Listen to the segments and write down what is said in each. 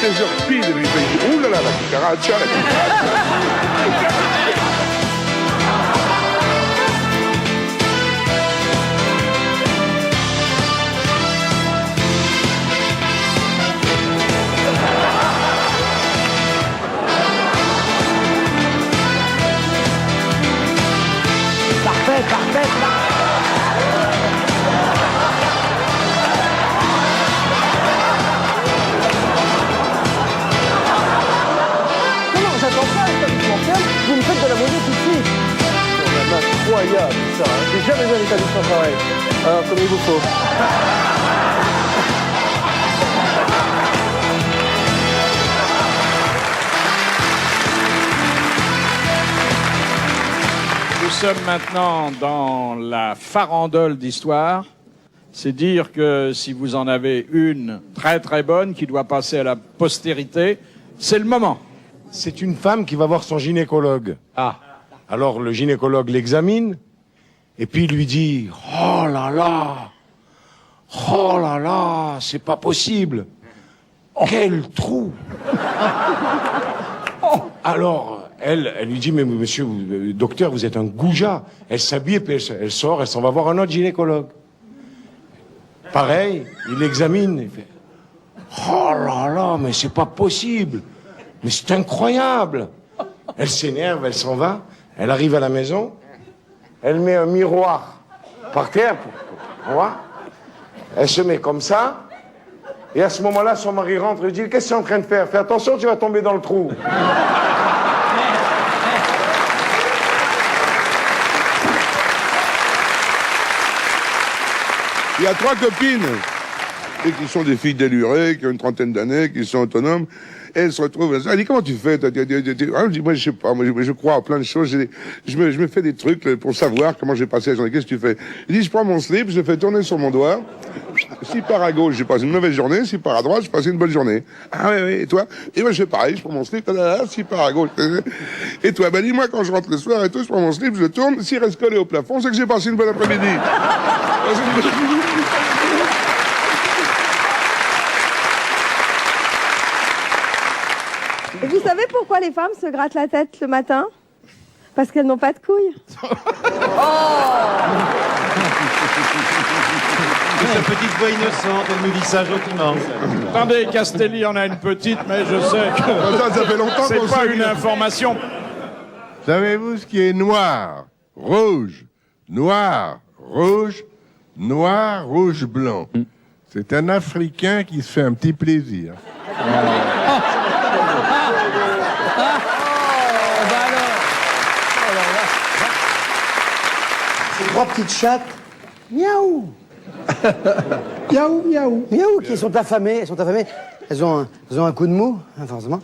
16 heures pile, il fait, ouh là là, la cucaracha, la cucaracha. Parfait, parfait. Non, j'attends pas, vous me faites de la monnaie tout de suite. C'est quand même incroyable ça, hein. J'ai jamais vu un établissement pareil. Alors, comme il vous faut. Nous sommes maintenant dans la farandole d'histoire. C'est dire que si vous en avez une très très bonne qui doit passer à la postérité, c'est le moment. C'est une femme qui va voir son gynécologue. Ah. Alors le gynécologue l'examine et puis il lui dit « Oh là là, c'est pas possible. Quel trou !» Alors elle lui dit « Mais monsieur, docteur, vous êtes un goujat. » Elle s'habille et puis elle sort, elle s'en va voir un autre gynécologue. Pareil, il l'examine, il fait « Oh là là, mais c'est pas possible. Mais c'est incroyable. » Elle s'énerve, elle s'en va, elle arrive à la maison, elle met un miroir par terre pour voir. Elle se met comme ça, et à ce moment-là, son mari rentre et dit « Qu'est-ce que tu es en train de faire? Fais attention, tu vas tomber dans le trou. » Il y a 3 copines, et qui sont des filles délurées, qui ont une trentaine d'années, qui sont autonomes. Et elles se retrouvent. Elle dit, comment tu fais? Je dis, moi, je sais pas. Moi, je crois à plein de choses. Je me fais des trucs pour savoir comment j'ai passé la journée. Qu'est-ce que tu fais? Je dis, je prends mon slip, je le fais tourner sur mon doigt. S'il part à gauche, j'ai passé une mauvaise journée. S'il part à droite, j'ai passé une bonne journée. Ah oui, et toi? Et moi, je fais pareil. Je prends mon slip. S'il part à gauche. Et toi? Ben, dis-moi, quand je rentre le soir et tout, je prends mon slip, je le tourne. S'il reste collé au plafond, c'est que j'ai passé une bonne après-midi. Et vous savez pourquoi les femmes se grattent la tête le matin? Parce qu'elles n'ont pas de couilles. Sa petite voix innocente, elle nous dit ça gentiment. Attendez, Castelli en a une petite, mais je sais que Ça fait longtemps qu'on c'est pas sait. une information. Savez-vous ce qui est noir, rouge, noir, rouge, noir, rouge, blanc? C'est un Africain qui se fait un petit plaisir. Ces 3 petites chattes, miaou. Miaou, miaou. Miaou, qui sont affamées, elles sont affamées. Elles ont un coup de mou, hein, forcément.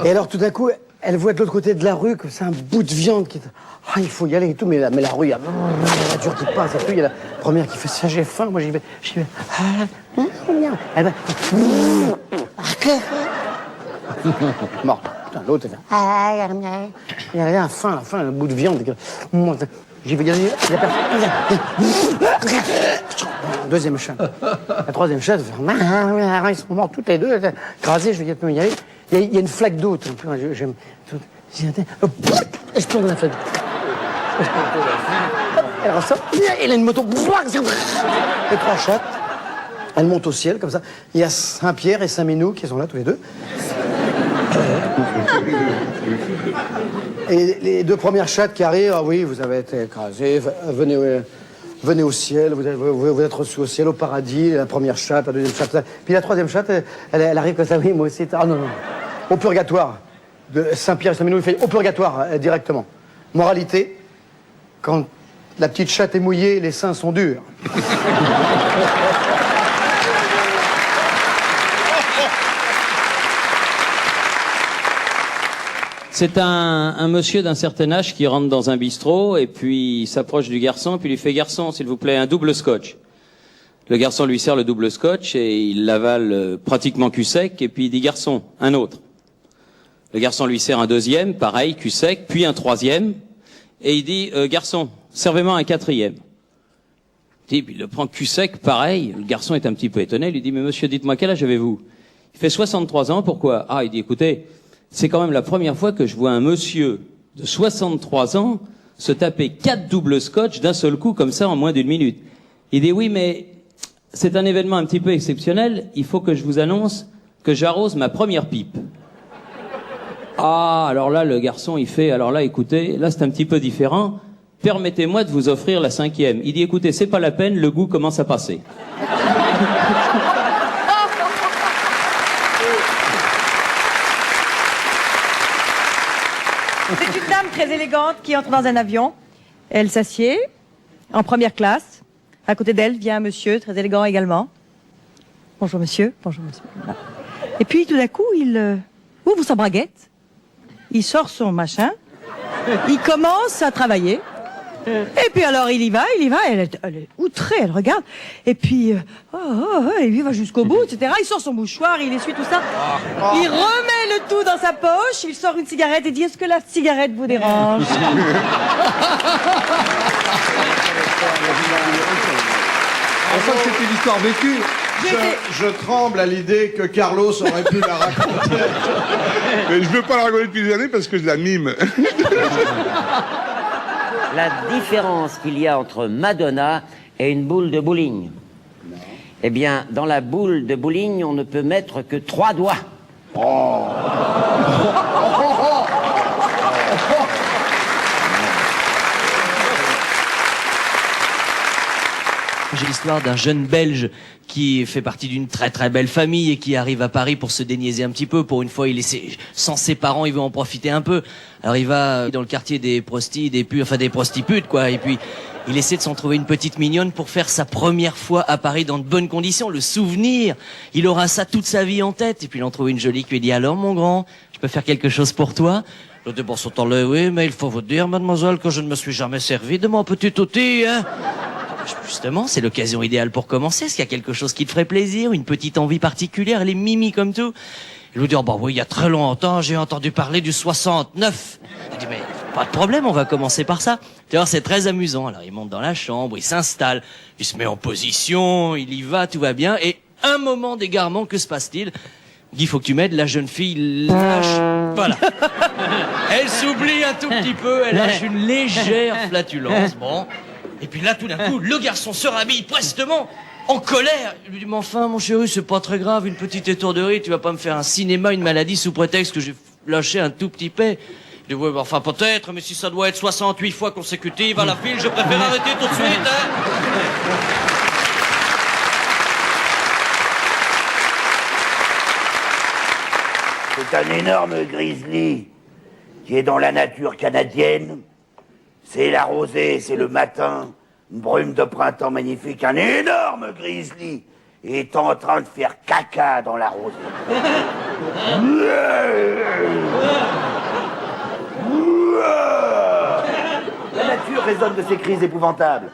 Et alors, tout d'un coup, elles voient de l'autre côté de la rue que c'est un bout de viande qui... Ah, il faut y aller et tout, mais la rue, il y a la voiture qui passe et tout. Il y a la première qui fait ça, j'ai faim. Moi, j'y vais. Elle va... Bon, putain, l'autre, elle fait... Il y a rien, faim, un bout de viande. J'y vais y aller. Deuxième chat. La troisième chatte, ils sont morts toutes les deux, écrasés, je vais y aller. Il y a une flaque d'eau. J'aime. Et je plonge dans la flaque. Elle ressort, elle a une moto. Les 3 chattes, elles montent au ciel, comme ça. Il y a Saint-Pierre et Saint-Minou qui sont là, tous les deux. Et les 2 premières chattes qui arrivent, ah oui, vous avez été écrasés, venez au ciel, vous êtes reçus au ciel, au paradis, la première chatte, la deuxième chatte. Puis la troisième chatte, elle arrive comme ça, oui, moi aussi. Ah non, non, au purgatoire. De Saint-Pierre et Saint-Minou, il fait au purgatoire, directement. Moralité, quand la petite chatte est mouillée, les seins sont durs. C'est un monsieur d'un certain âge qui rentre dans un bistrot et puis il s'approche du garçon et puis il lui fait « Garçon, s'il vous plaît, un double scotch ». Le garçon lui sert le double scotch et il l'avale pratiquement cul sec et puis il dit « Garçon, un autre ». Le garçon lui sert un deuxième, pareil, cul sec, puis un troisième et il dit « Garçon, servez-moi un quatrième ». Type, il le prend cul sec, pareil. Le garçon est un petit peu étonné. Il lui dit, mais monsieur, dites-moi, quel âge avez-vous? Il fait 63 ans, pourquoi? Ah, il dit, écoutez, c'est quand même la première fois que je vois un monsieur de 63 ans se taper 4 doubles scotch d'un seul coup, comme ça, en moins d'1 minute. Il dit, oui, mais c'est un événement un petit peu exceptionnel. Il faut que je vous annonce que j'arrose ma première pipe. Ah, alors là, le garçon, il fait, alors là, écoutez, là, c'est un petit peu différent. Permettez-moi de vous offrir la 5e. Il dit, écoutez, c'est pas la peine, le goût commence à passer. C'est une dame très élégante qui entre dans un avion. Elle s'assied en première classe. À côté d'elle vient un monsieur très élégant également. Bonjour monsieur. Bonjour monsieur. Voilà. Et puis tout d'un coup, il ouvre sa braguette. Il sort son machin. Il commence à travailler. Et puis alors il y va, elle est outrée, elle regarde, et puis il y va jusqu'au bout, etc. Il sort son mouchoir, il essuie tout ça, il remet le tout dans sa poche, il sort une cigarette et dit, est-ce que la cigarette vous dérange? On sent que c'est une histoire vécue. Je tremble à l'idée que Carlos aurait pu la raconter. Mais je veux pas la raconter depuis des années parce que je la mime. La différence qu'il y a entre Madonna et une boule de bowling. Eh bien, dans la boule de bowling, on ne peut mettre que 3 doigts. J'ai l'histoire d'un jeune Belge qui fait partie d'une très très belle famille et qui arrive à Paris pour se déniaiser un petit peu. Pour une fois, il est sans ses parents, il veut en profiter un peu. Alors il va dans le quartier des des prostitutes, quoi. Et puis il essaie de s'en trouver une petite mignonne pour faire sa première fois à Paris dans de bonnes conditions. Le souvenir, il aura ça toute sa vie en tête. Et puis il en trouve une jolie qui lui dit, alors mon grand, je peux faire quelque chose pour toi? L'autre bon son temps-là, oui, mais il faut vous dire, mademoiselle, que je ne me suis jamais servi de mon petit outil, hein. Justement, c'est l'occasion idéale pour commencer. Est-ce qu'il y a quelque chose qui te ferait plaisir, une petite envie particulière? Elle est mimi comme tout. Il lui dit, oh bah oui, il y a très longtemps, j'ai entendu parler du 69. Il dit, mais pas de problème, on va commencer par ça. Tu vois, c'est très amusant. Alors il monte dans la chambre, il s'installe, il se met en position, il y va, tout va bien. Et un moment d'égarement, que se passe-t-il? Il dit, il faut que tu m'aides, la jeune fille lâche. Voilà. Elle s'oublie un tout petit peu, elle lâche une légère flatulence. Bon. Et puis là, tout d'un coup, le garçon se rhabille prestement, en colère. Il lui dit, mais enfin, mon chéri, c'est pas très grave, une petite étourderie, tu vas pas me faire un cinéma, une maladie, sous prétexte que j'ai lâché un tout petit paix. Il dit, ouais, bah, enfin, peut-être, mais si ça doit être 68 fois consécutives à la file, je préfère arrêter tout de suite, hein. C'est un énorme grizzly qui est dans la nature canadienne. C'est la rosée, c'est le matin, une brume de printemps magnifique, un énorme grizzly est en train de faire caca dans la rosée. La nature résonne de ces cris épouvantables.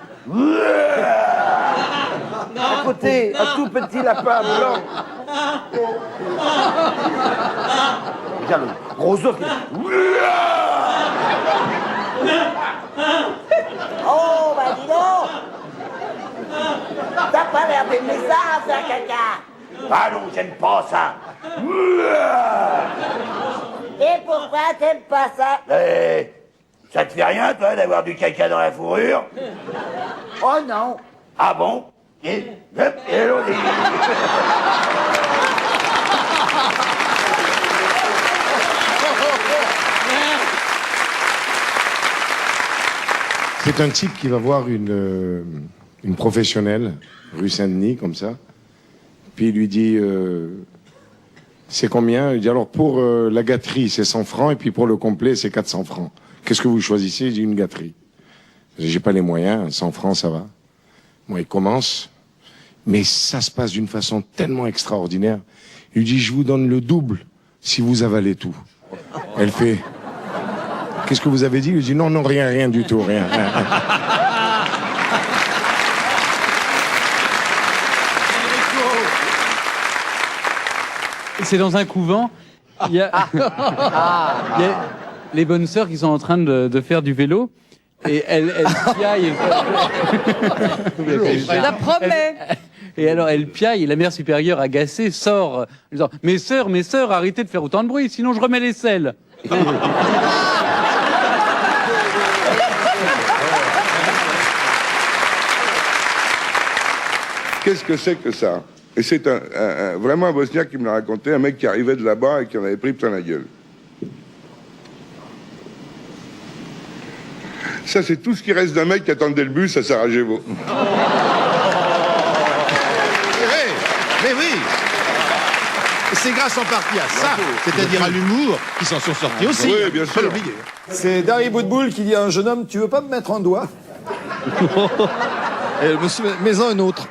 À côté, un tout petit lapin blanc. Regarde le gros ours qui... Oh, bah dis donc! T'as pas l'air d'aimer ça, faire caca! Ah non, j'aime pas ça! Et pourquoi t'aimes pas ça? Ça te fait rien, toi, d'avoir du caca dans la fourrure? Oh non! Ah bon? Et allons-y! C'est un type qui va voir une professionnelle, rue Saint-Denis, comme ça. Puis il lui dit, c'est combien? Il dit, alors pour la gâterie, c'est 100 francs, et puis pour le complet, c'est 400 francs. Qu'est-ce que vous choisissez? Il dit, une gâterie. J'ai pas les moyens, 100 francs, ça va. Bon, il commence, mais ça se passe d'une façon tellement extraordinaire. Il lui dit, je vous donne le double si vous avalez tout. Elle fait... Qu'est-ce que vous avez dit? Il dit non, non, rien du tout, rien. C'est dans un couvent. Il y a les bonnes sœurs qui sont en train de faire du vélo. Et elle piaille. Je la promets. Et alors elle piaille et la mère supérieure agacée sort en disant mes sœurs, arrêtez de faire autant de bruit, sinon je remets les selles. Qu'est-ce que c'est que ça? Et c'est vraiment un Bosniaque qui me l'a raconté, un mec qui arrivait de là-bas et qui en avait pris plein la gueule. Ça, c'est tout ce qui reste d'un mec qui attendait le bus à Sarajevo. Mais oui. C'est grâce en partie à ça, c'est-à-dire à l'humour, qu'ils s'en sont sortis aussi. Oui, bien sûr. Faut l'oublier. C'est Dari Boudboul qui dit à un jeune homme, tu veux pas me mettre un doigt? Monsieur, mets-en un autre,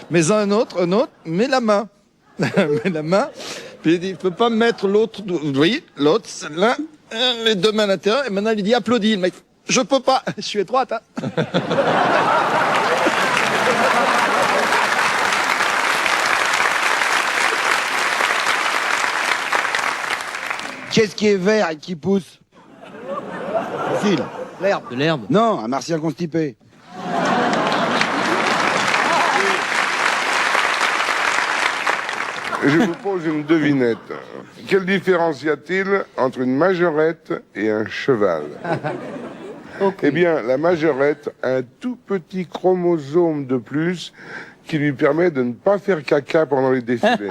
mets-en un autre, mets la main. Mets la main. Puis il dit, tu peux pas me mettre l'autre, vous voyez, l'autre, celle-là, les deux mains à l'intérieur, et maintenant il dit, applaudis, le mec. Je peux pas, je suis étroite, hein. Qu'est-ce qui est vert et qui pousse? Facile. L'herbe. De l'herbe. Non, un martien constipé. Je vous pose une devinette. Quelle différence y a-t-il entre une majorette et un cheval? Eh bien, la majorette a un tout petit chromosome de plus qui lui permet de ne pas faire caca pendant les défilés.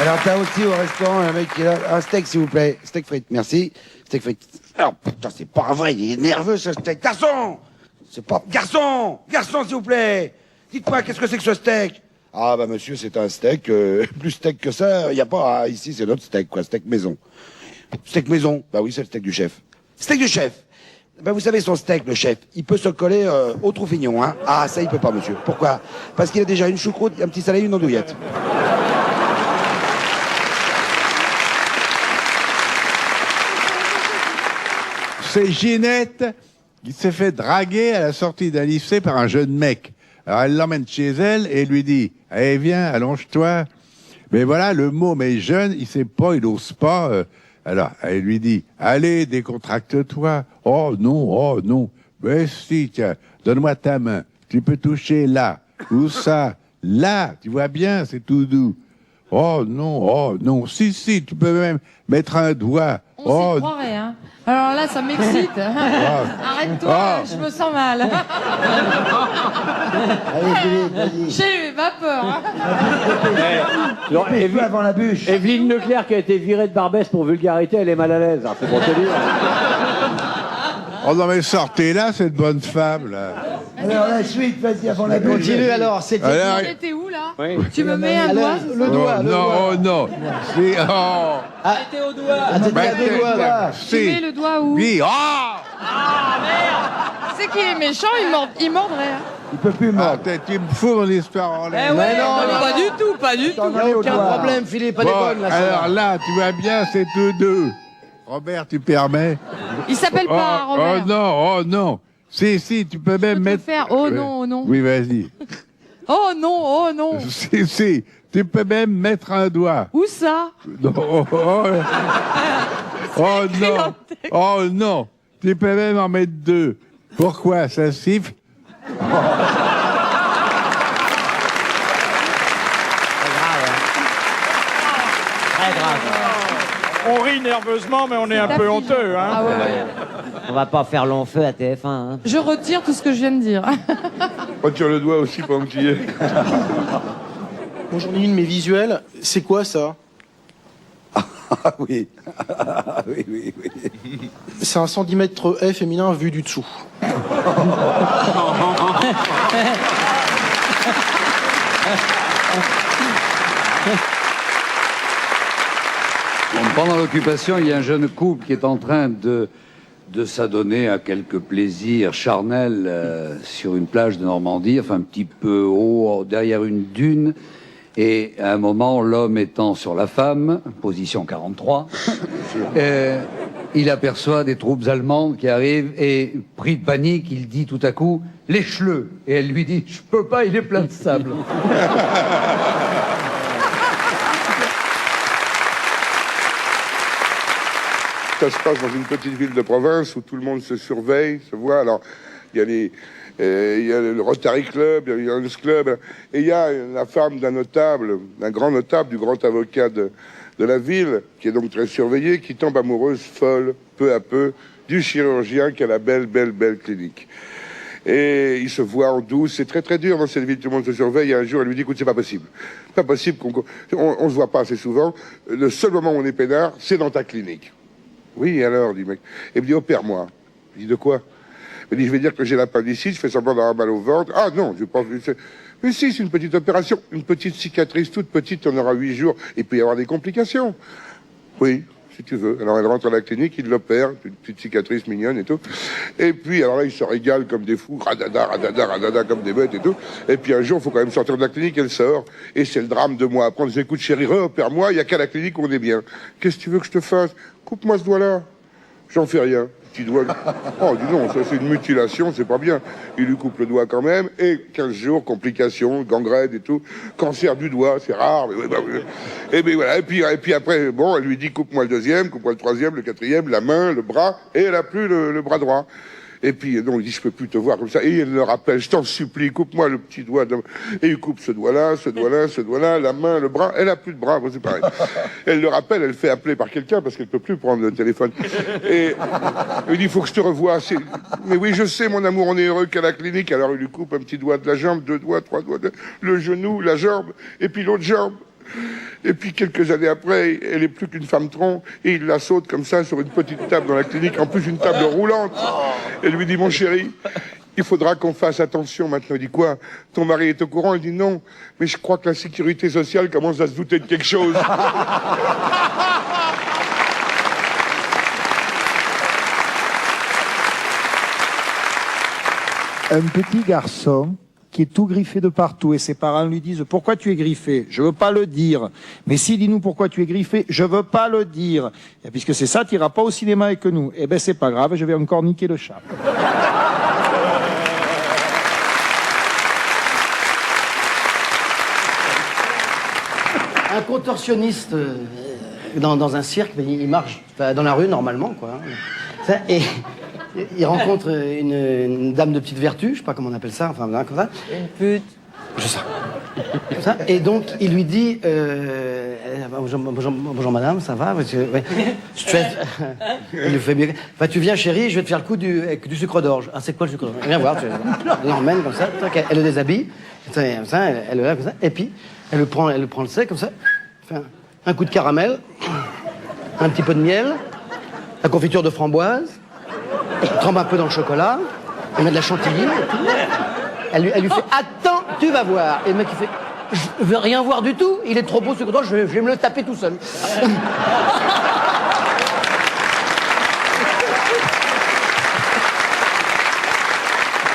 Alors, t'as aussi au restaurant un mec qui est là. Un steak, s'il vous plaît. Steak frites, merci. Steak frites. Alors, putain, c'est pas vrai, il est nerveux, ce steak. Garçon! C'est pas... Garçon! Garçon, s'il vous plaît! Dites-moi, qu'est-ce que c'est que ce steak? Ah, bah, monsieur, c'est un steak. Plus steak que ça, y a pas... Ah, ici, c'est notre steak, quoi. Steak maison. Steak maison? Bah oui, c'est le steak du chef. Steak du chef! Ben, vous savez, son steak, le chef, il peut se coller au troufignon, hein. Ah, ça, il peut pas, monsieur. Pourquoi? Parce qu'il a déjà une choucroute, un petit salé, une andouillette. C'est Ginette qui s'est fait draguer à la sortie d'un lycée par un jeune mec. Alors elle l'emmène chez elle et lui dit « Allez, viens, allonge-toi ». Mais voilà, le mot « mais jeune », il sait pas, il ose pas. Alors elle lui dit « Allez, décontracte-toi ». « Oh non, mais si, tiens, donne-moi ta main. Tu peux toucher là, ou ça, là, tu vois bien, c'est tout doux. Oh non, si, tu peux même mettre un doigt. On s'y croirait, hein. Alors là, ça m'excite. Arrête-toi, je me sens mal. Allez, Philippe, vas-y. J'ai eu vapeur. Hein. Alors, avant la bûche. Evelyne Leclerc qui a été virée de Barbès pour vulgarité, elle est mal à l'aise, hein, c'est pour te dire. Oh non, mais sortez là, cette bonne femme, là. Alors la suite, vas-y, avant la bûche. Continue alors, c'était... T'étais où, là? Oui. Tu me mets un doigt? Le doigt, le doigt. Non. C'est... Oh. T'étais au doigt. Ah, t'étais à deux doigts, là. Tu mets le doigt où? Oui, oh. Ah, merde. C'est qu'il est méchant, il mordrait. Hein. Il peut plus mordre. Tu me fous mon histoire en l'air. Ouais, non, pas du tout, pas du tout. Il n'y a aucun problème, Philippe, pas des bonnes, là. Alors là, tu vois bien, c'est tous deux. Robert, tu permets? Il s'appelle pas Robert. Oh non. Si, tu peux même mettre... faire oh non. Oui, vas-y. Oh non. Si, tu peux même mettre un doigt. Où ça? Non, oh non. Tu peux même en mettre deux. Pourquoi? Ça siffle? Très grave. On rit nerveusement, mais on est un peu honteux. Hein. Ah ouais. On va pas faire long feu à TF1. Hein. Je retire tout ce que je viens de dire. Retire le doigt aussi pendant que tu y es. Moi j'en ai une, mais visuelle. C'est quoi ça? Ah oui. oui. C'est un centimètre F féminin vu du dessous. Pendant l'occupation, il y a un jeune couple qui est en train de s'adonner à quelques plaisirs charnels sur une plage de Normandie, enfin un petit peu haut, derrière une dune. Et à un moment, l'homme étant sur la femme, position 43, il aperçoit des troupes allemandes qui arrivent et, pris de panique, il dit tout à coup « Lèche-le !» Et elle lui dit « Je peux pas, il est plein de sable. » Ça se passe dans une petite ville de province où tout le monde se surveille, se voit. Alors, il y a il y a le Rotary Club, il y a le Lions Club, et il y a la femme d'un notable, d'un grand notable, du grand avocat de la ville, qui est donc très surveillée, qui tombe amoureuse, folle, peu à peu, du chirurgien qui a la belle clinique. Et il se voit en douce, c'est très très dur dans cette ville, tout le monde se surveille, et un jour elle lui dit, écoute, c'est pas possible on se voit pas assez souvent, le seul moment où on est peinard, c'est dans ta clinique. Oui, alors, dit le mec, et il me dit, opère-moi. Je dis, de quoi? Il me dit, je vais dire que j'ai l'appendicite, je fais semblant d'avoir mal au ventre. Ah non, je pense. Mais si, c'est une petite opération, une petite cicatrice toute petite, on aura 8 jours, il peut y avoir des complications. Oui, si tu veux. Alors elle rentre à la clinique, il l'opère, une petite cicatrice mignonne et tout. Et puis, alors là, ils se régalent comme des fous, radada, comme des bêtes et tout. Et puis un jour, il faut quand même sortir de la clinique, elle sort. Et c'est le drame de moi. Après, on dit, écoute chérie, opère-moi, il n'y a qu'à la clinique où on est bien. Qu'est-ce que tu veux que je te fasse? Coupe-moi ce doigt-là. J'en fais rien. Petit doigt. Oh, dis donc, ça c'est une mutilation, c'est pas bien. Il lui coupe le doigt quand même, et 15 jours, complications, gangrène et tout. Cancer du doigt, c'est rare, mais et bien voilà. Et puis après, bon, elle lui dit, coupe-moi le deuxième, coupe-moi le troisième, le quatrième, la main, le bras, et elle a plus le bras droit. Et puis, donc, il dit, je peux plus te voir comme ça. Et elle le rappelle, je t'en supplie, coupe-moi le petit doigt. Et il coupe ce doigt-là, ce doigt-là, ce doigt-là, la main, le bras. Elle a plus de bras, c'est pareil. Elle le rappelle, elle fait appeler par quelqu'un parce qu'elle peut plus prendre le téléphone. Et il dit, il faut que je te revoie. Mais oui, je sais, mon amour, on est heureux qu'à la clinique. Alors, il lui coupe un petit doigt de la jambe, 2 doigts, 3 doigts, le genou, la jambe, et puis l'autre jambe. Et puis quelques années après, elle est plus qu'une femme tronc et il la saute comme ça sur une petite table dans la clinique, en plus une table roulante. Elle lui dit, mon chéri, il faudra qu'on fasse attention maintenant. Il dit, quoi? Ton mari est au courant? Il dit, non, mais je crois que la sécurité sociale commence à se douter de quelque chose. Un petit garçon qui est tout griffé de partout et ses parents lui disent pourquoi tu es griffé? Je veux pas le dire. Mais si, dis-nous pourquoi tu es griffé? Je veux pas le dire. Et puisque c'est ça, tu iras pas au cinéma avec nous. Eh ben c'est pas grave, je vais encore niquer le chat. Un contorsionniste dans un cirque, il marche dans la rue normalement, quoi. Et il rencontre une dame de petite vertu, je sais pas comment on appelle ça, enfin comme ça. Une pute. Je sais. Comme ça. Et donc il lui dit bonjour madame, ça va? Il lui fait bien. Bah, tu viens chérie, je vais te faire le coup avec du sucre d'orge. Ah c'est quoi le sucre d'orge? Viens voir, elle l'emmène comme ça, elle le déshabille, elle le lave comme ça, et puis elle le prend le sec comme ça, fait un coup de caramel, un petit peu de miel, la confiture de framboise. Elle trempe un peu dans le chocolat, elle met de la chantilly, elle lui fait « Attends, tu vas voir !» Et le mec il fait « Je veux rien voir du tout, il est trop beau ce que je vais me le taper tout seul. »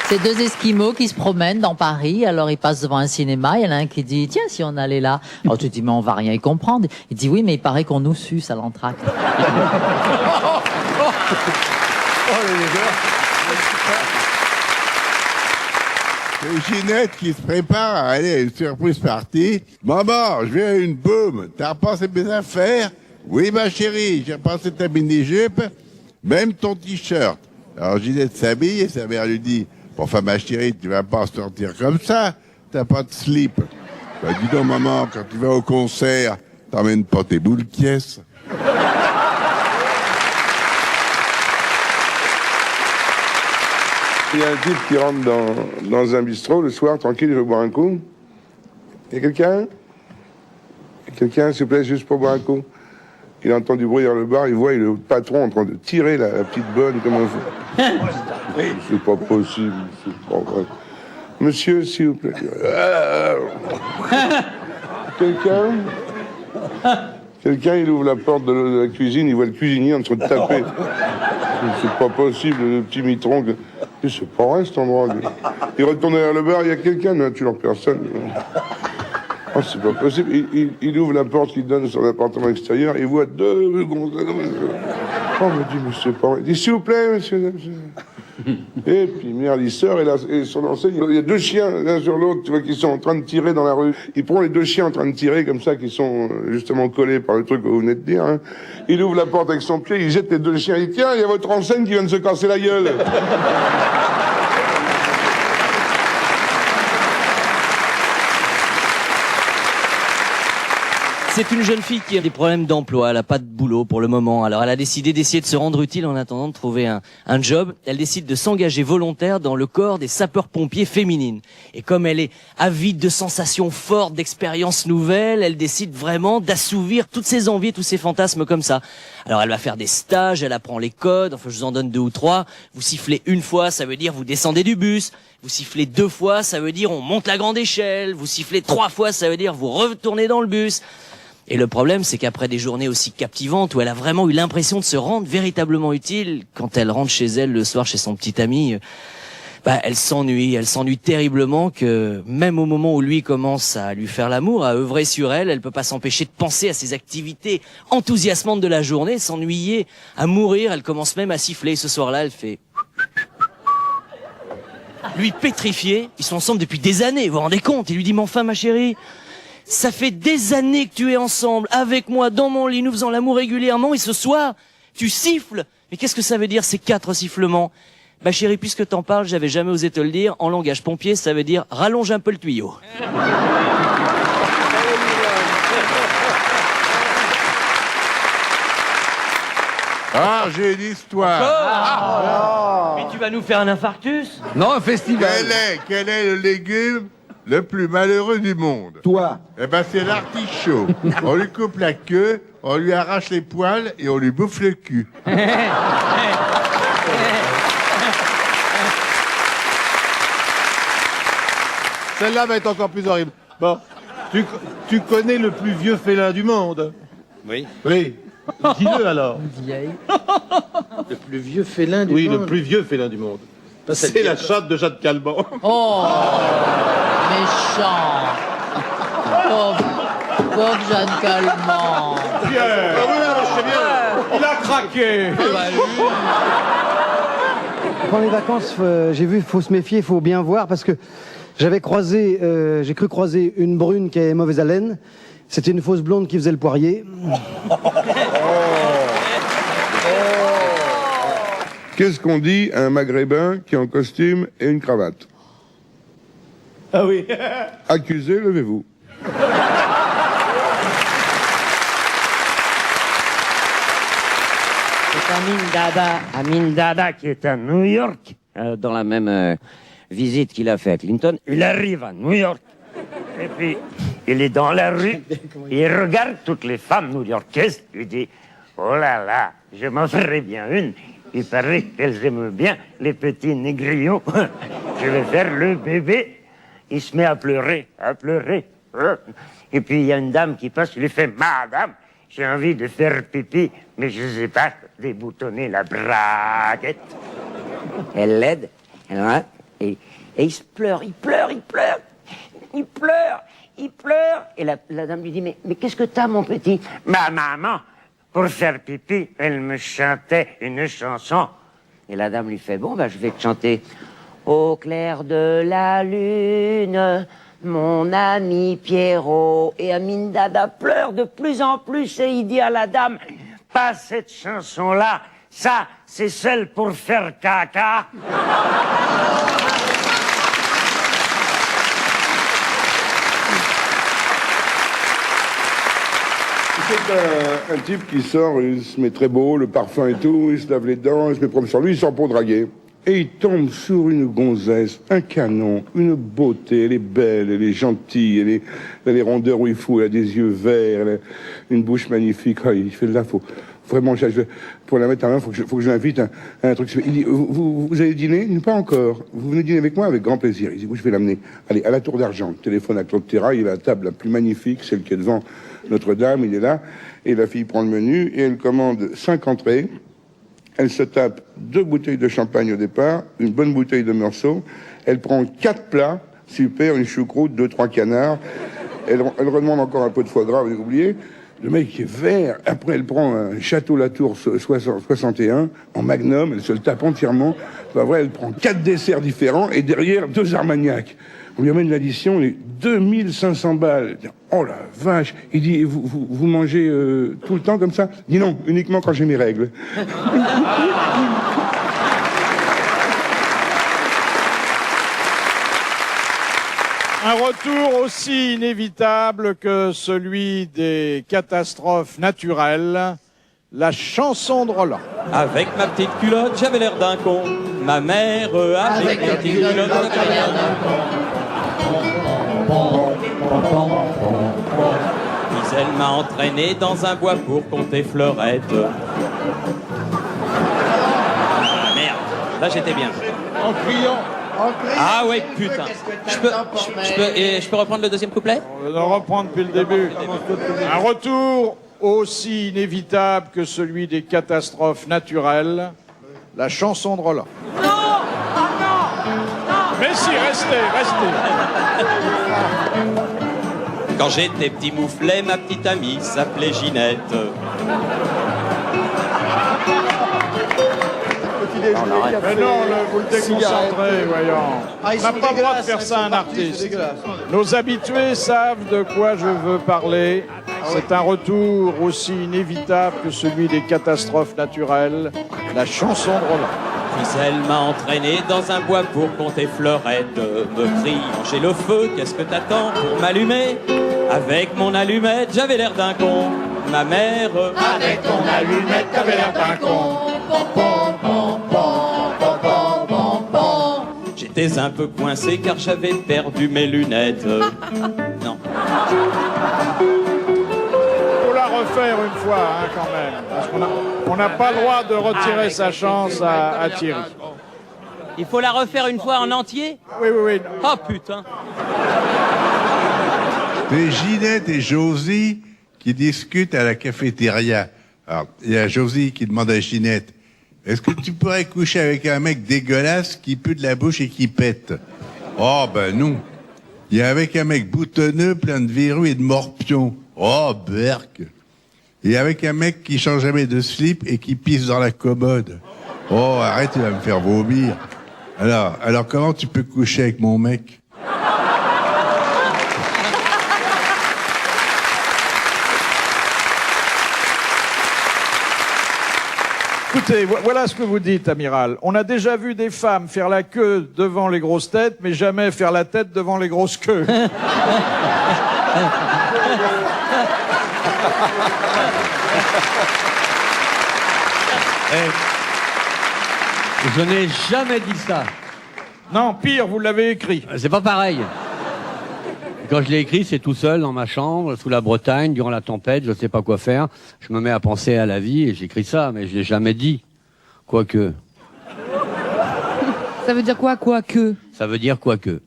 C'est 2 Esquimaux qui se promènent dans Paris, alors ils passent devant un cinéma, il y en a un qui dit « Tiens, si on allait là ?» Alors tu dis « Mais on va rien y comprendre. » Il dit « Oui, mais il paraît qu'on nous suce à l'entracte. » C'est Ginette qui se prépare à aller à une surprise party. Maman, je viens à une boum. T'as repassé mes affaires? Oui, ma chérie, j'ai repassé ta mini-jupe, même ton t-shirt. Alors Ginette s'habille et sa mère lui dit, enfin ma chérie, tu vas pas sortir comme ça. T'as pas de slip. Bah dis donc maman, quand tu vas au concert, t'emmènes pas tes boules pièces. Il y a un type qui rentre dans un bistrot le soir, tranquille, il veut boire un coup. Il y a quelqu'un? Quelqu'un, s'il vous plaît, juste pour boire un coup? Il entend du bruit dans le bar, il voit le patron en train de tirer la petite bonne, comment on fait? C'est pas possible, c'est pas vrai. Monsieur, s'il vous plaît. Quelqu'un, il ouvre la porte de la cuisine, il voit le cuisinier en train de taper. C'est pas possible, le petit mitron. C'est pas vrai cet endroit. Il retourne derrière le bar, il y a quelqu'un, non, tu n'en personne. Oh, c'est pas possible. Il ouvre la porte qui donne sur l'appartement extérieur, il voit 2 gonzesses. Oh, me dit, mais c'est pas vrai. Il dit, s'il vous plaît, monsieur. Et puis merde, il sort et son enseigne, il y a deux chiens l'un sur l'autre, tu vois, qui sont en train de tirer dans la rue. Il prend les deux chiens en train de tirer comme ça, qui sont justement collés par le truc que vous venez de dire. Hein. Il ouvre la porte avec son pied, il jette les deux chiens, il dit tiens, il y a votre enseigne qui vient de se casser la gueule. C'est une jeune fille qui a des problèmes d'emploi, elle n'a pas de boulot pour le moment. Alors elle a décidé d'essayer de se rendre utile en attendant de trouver un job. Elle décide de s'engager volontaire dans le corps des sapeurs-pompiers féminines. Et comme elle est avide de sensations fortes, d'expériences nouvelles, elle décide vraiment d'assouvir toutes ses envies, tous ses fantasmes comme ça. Alors elle va faire des stages, elle apprend les codes, enfin je vous en donne 2 ou 3. Vous sifflez une fois, ça veut dire vous descendez du bus. Vous sifflez 2 fois, ça veut dire on monte la grande échelle. Vous sifflez 3 fois, ça veut dire vous retournez dans le bus. Et le problème, c'est qu'après des journées aussi captivantes où elle a vraiment eu l'impression de se rendre véritablement utile, quand elle rentre chez elle le soir chez son petit ami, elle s'ennuie terriblement, que même au moment où lui commence à lui faire l'amour, à œuvrer sur elle, elle peut pas s'empêcher de penser à ses activités enthousiasmantes de la journée, s'ennuyer, à mourir. Elle commence même à siffler. Ce soir-là, elle fait... Lui pétrifié, ils sont ensemble depuis des années, vous vous rendez compte? Il lui dit, mais enfin ma chérie, ça fait des années que tu es ensemble, avec moi, dans mon lit, nous faisons l'amour régulièrement, et ce soir, tu siffles. Mais qu'est-ce que ça veut dire, ces 4 sifflements? Bah chérie, puisque t'en parles, j'avais jamais osé te le dire, en langage pompier, ça veut dire rallonge un peu le tuyau. Ah, j'ai une histoire. Mais tu vas nous faire un infarctus? Non, un festival. Quel est le légume le plus malheureux du monde? Toi. Eh ben, c'est l'artichaut. On lui coupe la queue, on lui arrache les poils et on lui bouffe le cul. Celle-là va être encore plus horrible. Bon, tu connais le plus vieux félin du monde? Oui. Oui. Dis-le alors. Le plus vieux félin du Oui, monde. le plus vieux félin du monde. C'est la chatte de Jacques Calment. Oh, méchant. Pauvre Jeanne Calment. Pierre, Ah oui, non, je sais bien. il a craqué. Pendant les vacances, j'ai vu, il faut se méfier, il faut bien voir, parce que j'ai cru croiser une brune qui avait mauvaise haleine. C'était une fausse blonde qui faisait le poirier. Qu'est-ce qu'on dit à un maghrébin qui est en costume et une cravate? Ah oui. Accusé, levez-vous. C'est Amin Dada qui est à New York, dans la même visite qu'il a fait à Clinton. Il arrive à New York, et puis il est dans la rue, il regarde toutes les femmes new-yorkaises, il dit « Oh là là, je m'en ferais bien une. Il paraît qu'elles aiment bien les petits négrillons. Je vais faire le bébé. » Il se met à pleurer, Et puis il y a une dame qui passe, il lui fait « Madame, j'ai envie de faire pipi, mais je ne sais pas déboutonner la braguette. » Elle l'aide, et il se pleure, il pleure. Et la dame lui dit, mais qu'est-ce que t'as, mon petit? Ma maman, pour faire pipi, elle me chantait une chanson. Et la dame lui fait, bon, je vais te chanter. Au clair de la lune, mon ami Pierrot. Et Amin Dada pleure de plus en plus et il dit à la dame, pas cette chanson-là, ça, c'est celle pour faire caca. C'est un type qui sort, il se met très beau, le parfum et tout, il se lave les dents, il se met promener sur lui, il sort pour draguer. Et il tombe sur une gonzesse, un canon, une beauté, elle est belle, elle est gentille, elle a les rondeurs où il faut, elle a des yeux verts, elle a une bouche magnifique. Ah, il fait de là, vraiment, pour la mettre à main, faut que je l'invite à un truc. Il dit, vous allez dîner? Pas encore. Vous venez dîner avec moi? Avec grand plaisir. Il dit, oui, je vais l'amener. Allez, à la Tour d'Argent. Téléphone à Claude Terrail, il a la table la plus magnifique, celle qui est devant Notre-Dame, il est là. Et la fille prend le menu et elle commande 5 entrées. Elle se tape 2 bouteilles de champagne au départ, une bonne bouteille de Meursault. Elle prend 4 plats, super, une choucroute, 2-3 canards. Elle redemande encore un peu de foie gras, vous avez oublié. Le mec est vert. Après, elle prend un Château Latour 61 en magnum. Elle se le tape entièrement. Après, elle prend 4 desserts différents et derrière 2 Armagnac. On lui amène l'addition, les 2500 balles. Oh la vache. Il dit, vous mangez tout le temps comme ça? Il dit non, uniquement quand j'ai mes règles. Un retour aussi inévitable que celui des catastrophes naturelles, la chanson de Roland. Avec ma petite culotte, j'avais l'air d'un con. Ma mère, avec ma petite culotte, j'avais l'air d'un con. Puis elle m'a entraîné dans un bois pour compter fleurettes. Ah merde, là j'étais bien. En criant. Ah ouais, putain. Je peux reprendre le deuxième couplet? On va reprendre depuis le début. Un retour aussi inévitable que celui des catastrophes naturelles, la chanson de Roland. Non. Mais si, restez. Quand j'étais petit mouflet, ma petite amie s'appelait Ginette. Mais non, vous le déconcentrez, voyons. On n'a pas le droit de faire ça à un artiste. Nos habitués savent de quoi je veux parler. C'est un retour aussi inévitable que celui des catastrophes naturelles, la chanson de Roland. Puis elle m'a entraîné dans un bois pour compter fleurettes, me criant j'ai le feu, qu'est-ce que t'attends pour m'allumer? Avec mon allumette, j'avais l'air d'un con. Ma mère, avec ton allumette, t'avais l'air d'un con. J'étais un peu coincé car j'avais perdu mes lunettes. Non. Faut la refaire une fois, hein, quand même. Parce qu'on n'a pas le droit de retirer sa chance à Thierry. Il faut la refaire une fois en entier? Oui. Oh putain. C'est Ginette et Josie qui discutent à la cafétéria. Alors, il y a Josie qui demande à Ginette, est-ce que tu pourrais coucher avec un mec dégueulasse qui pue de la bouche et qui pète? Oh, ben non. Il y a avec un mec boutonneux, plein de verrues et de morpions. Oh, berk. Et avec un mec qui change jamais de slip et qui pisse dans la commode. Oh, arrête, tu vas me faire vomir. Alors comment tu peux coucher avec mon mec? Écoutez, voilà ce que vous dites, amiral. On a déjà vu des femmes faire la queue devant les grosses têtes, mais jamais faire la tête devant les grosses queues. Je n'ai jamais dit ça. Non, pire, vous l'avez écrit. C'est pas pareil. Quand je l'ai écrit, c'est tout seul dans ma chambre, sous la Bretagne, durant la tempête, je sais pas quoi faire. Je me mets à penser à la vie et j'écris ça, mais je l'ai jamais dit. Quoique. Ça veut dire quoi, quoique? Ça veut dire quoique.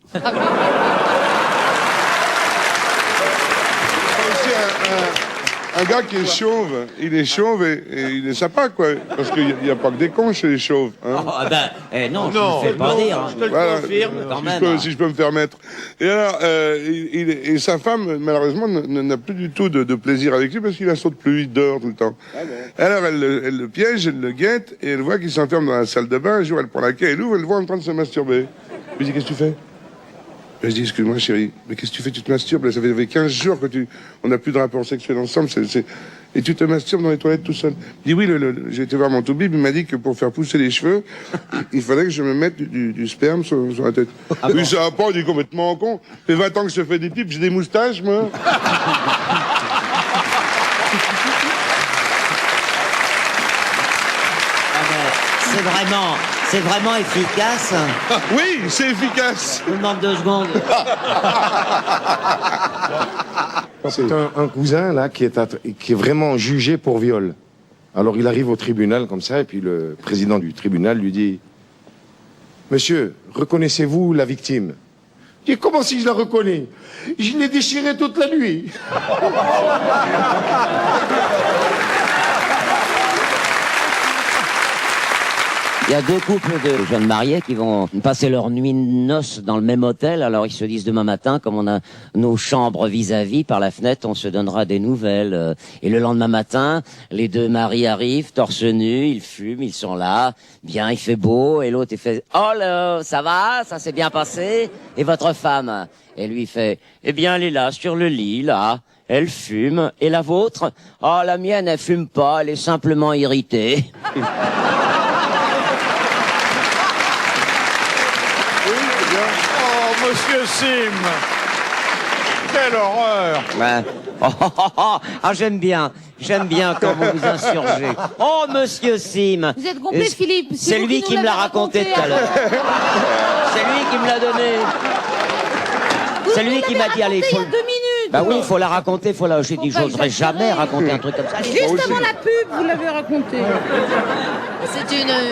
Un gars qui est chauve, il est chauve et il est sympa, quoi. Parce qu'il n'y a pas que des cons chez les chauves. Hein. Oh, non, je ne fais pas dire. Je te le confirme. Si je peux me permettre. Et alors, et sa femme, malheureusement, n'a plus du tout de plaisir avec lui parce qu'il la saute plus, il dort tout le temps. Ah bon. Alors, elle le piège, elle le guette et elle voit qu'il s'enferme dans la salle de bain. Un jour, elle prend la clé, elle ouvre, elle le voit en train de se masturber. Je lui dis, qu'est-ce que tu fais? Je dis, excuse-moi chérie, mais qu'est-ce que tu fais? Tu te masturbes, ça fait 15 jours que on n'a plus de rapport sexuel ensemble, et tu te masturbes dans les toilettes tout seul. Je dis oui, j'ai été voir mon toubib, il m'a dit que pour faire pousser les cheveux, il fallait que je me mette du sperme sur la tête. Ah oui, ça va pas, on est complètement con. Ça fait 20 ans que je fais des pipes, j'ai des moustaches, moi. C'est vraiment efficace. Oui, c'est efficace. Je vous demande 2 secondes. C'est un cousin là qui est vraiment jugé pour viol. Alors il arrive au tribunal comme ça et puis le président du tribunal lui dit « Monsieur, reconnaissez-vous la victime ?» Il dit « Comment si je la reconnais? Je l'ai déchirée toute la nuit. » Il y a deux couples de jeunes mariés qui vont passer leur nuit de noces dans le même hôtel. Alors ils se disent demain matin, comme on a nos chambres vis-à-vis, par la fenêtre, on se donnera des nouvelles. Et le lendemain matin, les deux maris arrivent, torse nu, ils fument, ils sont là. Bien, il fait beau. Et l'autre, il fait « Oh là, ça va? Ça s'est bien passé? Et votre femme ?» Et lui, il fait « Eh bien, elle est là, sur le lit, là. Elle fume. Et la vôtre? Oh, la mienne, elle fume pas, elle est simplement irritée. » Oh, monsieur Sim. Quelle horreur. Ouais. Oh, oh, oh, oh. Ah, j'aime bien quand vous vous insurgez. Oh, monsieur Sim. Vous êtes complet, Philippe. C'est lui qui me l'a raconté tout à l'heure. C'est lui qui me l'a donné. C'est lui qui m'a dit, allez, il y a 2 minutes. Bah oui, il faut la raconter, j'ai dit, j'oserais jamais raconter un truc comme ça. Juste avant la pub, vous l'avez raconté. C'est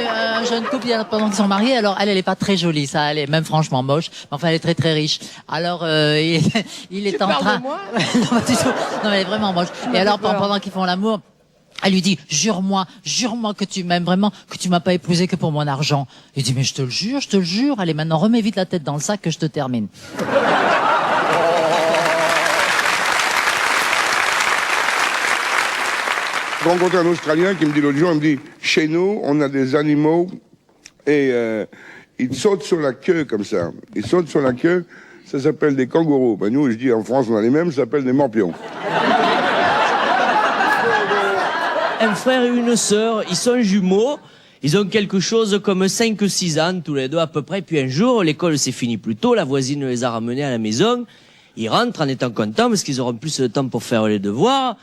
un jeune couple pendant qu'ils sont mariés. Alors elle est pas très jolie, ça. Elle est même franchement moche. Mais enfin, elle est très très riche. Alors il est en train. De moi non, pas du tout. Non, elle est vraiment moche. Et alors pendant qu'ils font l'amour, elle lui dit, jure-moi que tu m'aimes vraiment, que tu m'as pas épousé que pour mon argent. Il dit, mais je te le jure. Allez, maintenant remets vite la tête dans le sac que je te termine. J'ai rencontré un Australien qui me dit l'autre jour, il me dit, chez nous, on a des animaux et ils sautent sur la queue comme ça. Ils sautent sur la queue, ça s'appelle des kangourous. Ben nous, je dis en France, on a les mêmes, ça s'appelle des morpions. Un frère et une sœur, ils sont jumeaux. Ils ont quelque chose comme 5-6 ans, tous les deux à peu près. Puis un jour, l'école s'est finie plus tôt, la voisine les a ramenés à la maison. Ils rentrent en étant contents parce qu'ils auront plus de temps pour faire les devoirs.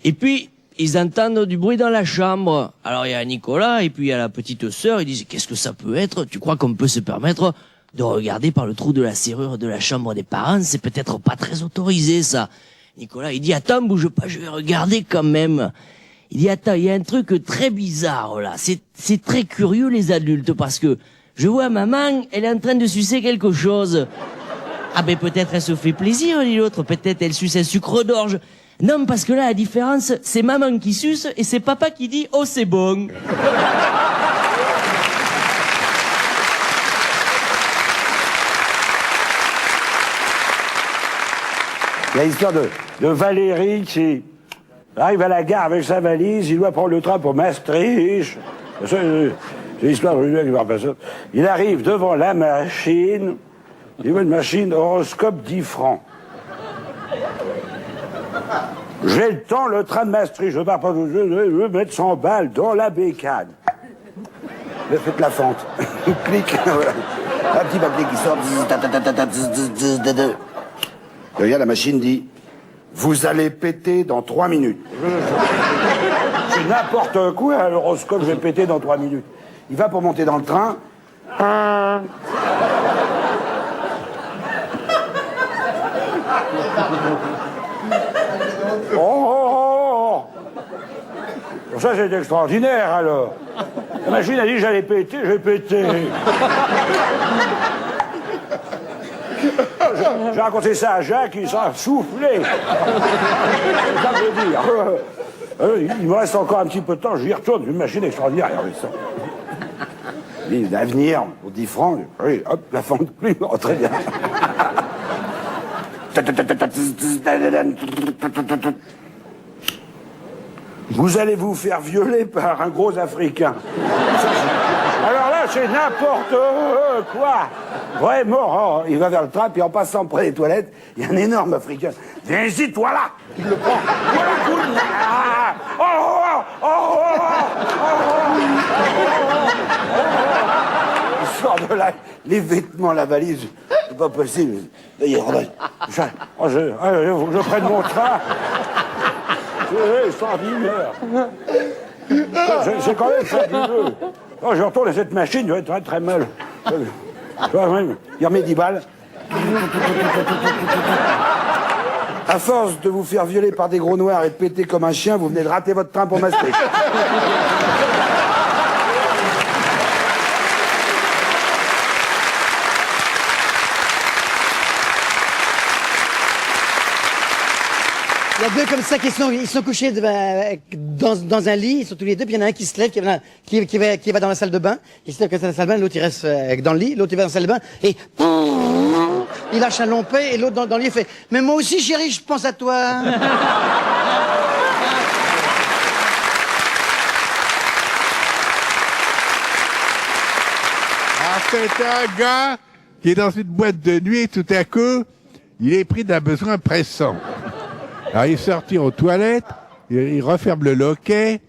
Et puis, ils entendent du bruit dans la chambre. Alors il y a Nicolas et puis il y a la petite sœur. Ils disent, qu'est-ce que ça peut être? Tu crois qu'on peut se permettre de regarder par le trou de la serrure de la chambre des parents? C'est peut-être pas très autorisé, ça. Nicolas, il dit, attends, bouge pas, je vais regarder quand même. Il dit, attends, il y a un truc très bizarre, là. C'est très curieux, les adultes, parce que je vois maman, elle est en train de sucer quelque chose. Ah ben, peut-être elle se fait plaisir, dit l'autre. Peut-être elle suce un sucre d'orge. Non, parce que là, la différence, c'est maman qui suce et c'est papa qui dit « Oh, c'est bon ». Il y a l'histoire de Valérie qui arrive à la gare avec sa valise, il doit prendre le train pour Maastricht. C'est l'histoire de lui qui va passer. Il arrive devant la machine, il voit une machine horoscope 10 francs. J'ai le temps, le train de Maastricht, je pars pas, je veux mettre 100 balles dans la bécane. Mais faites la fente. Clic, voilà. Un petit papier qui sort. Regarde, la machine dit, vous allez péter dans 3 minutes. C'est n'importe quoi, l'horoscope, je vais péter dans 3 minutes. Il va pour monter dans le train. Oh. Bon, ça, c'est extraordinaire, alors. La machine a dit, j'allais péter, j'ai pété. J'ai raconté ça à Jacques, il s'en a soufflé. C'est ça que je veux dire. Il me reste encore un petit peu de temps, je y retourne, une machine extraordinaire, regardez ça. L'avenir, pour 10 francs, oui, hop, la fente plus, oh, très bien. Vous allez vous faire violer par un gros Africain. Alors là, c'est n'importe quoi. Vraiment, oh, il va vers le train, puis en passant près des toilettes, il y a un énorme Africain. Viens ici, toi là. Il le prend. Voilà, cool. Il sort de là, les vêtements, la valise. C'est pas possible. Là, il revient. Je prenne mon train. C'est extraordinaire. C'est quand même fabuleux. Oh, je retourne à cette machine, je vais être très très mal. Il remet 10 balles. À force de vous faire violer par des gros noirs et de péter comme un chien, vous venez de rater votre train pour Maastricht. Il y a deux comme ça qui sont couchés dans un lit, ils sont tous les deux, puis il y en a un qui se lève, qui va dans la salle de bain, il se lève dans la salle de bain, l'autre il reste dans le lit, l'autre il va dans la salle de bain, et il lâche un long paix, et l'autre dans le lit il fait « Mais moi aussi chérie, je pense à toi !» C'est un gars qui est dans une boîte de nuit et tout à coup, il est pris d'un besoin pressant. Alors il sortit aux toilettes, il referme le loquet,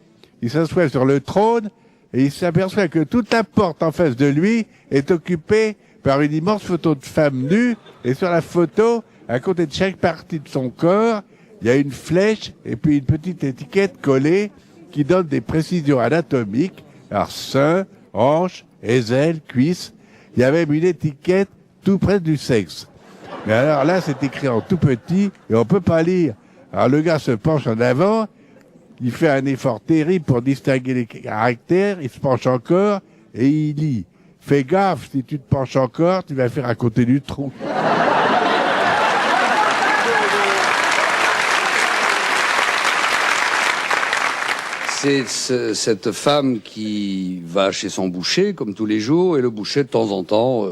il s'assoit sur le trône et il s'aperçoit que toute la porte en face de lui est occupée par une immense photo de femme nue et sur la photo, à côté de chaque partie de son corps, il y a une flèche et puis une petite étiquette collée qui donne des précisions anatomiques, alors sein, hanche, aisselle, cuisse. Il y a même une étiquette tout près du sexe. Mais alors là, c'est écrit en tout petit et on peut pas lire. Alors le gars se penche en avant, il fait un effort terrible pour distinguer les caractères, il se penche encore et il lit. Fais gaffe, si tu te penches encore, tu vas faire à côté du trou. C'est cette femme qui va chez son boucher, comme tous les jours, et le boucher, de temps en temps,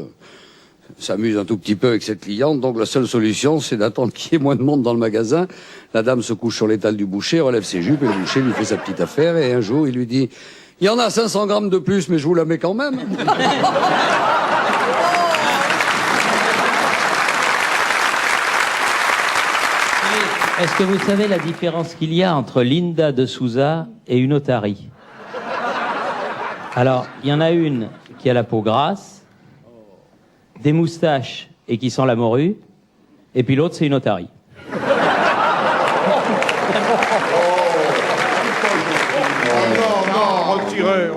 s'amuse un tout petit peu avec cette cliente. Donc la seule solution, c'est d'attendre qu'il y ait moins de monde dans le magasin. La dame se couche sur l'étal du boucher, relève ses jupes, et le boucher lui fait sa petite affaire. Et un jour, il lui dit « Il y en a 500 grammes de plus, mais je vous la mets quand même. » Est-ce que vous savez la différence qu'il y a entre Linda de Souza et une otarie? Alors, il y en a une qui a la peau grasse, des moustaches et qui sent la morue, et puis l'autre, c'est une otarie.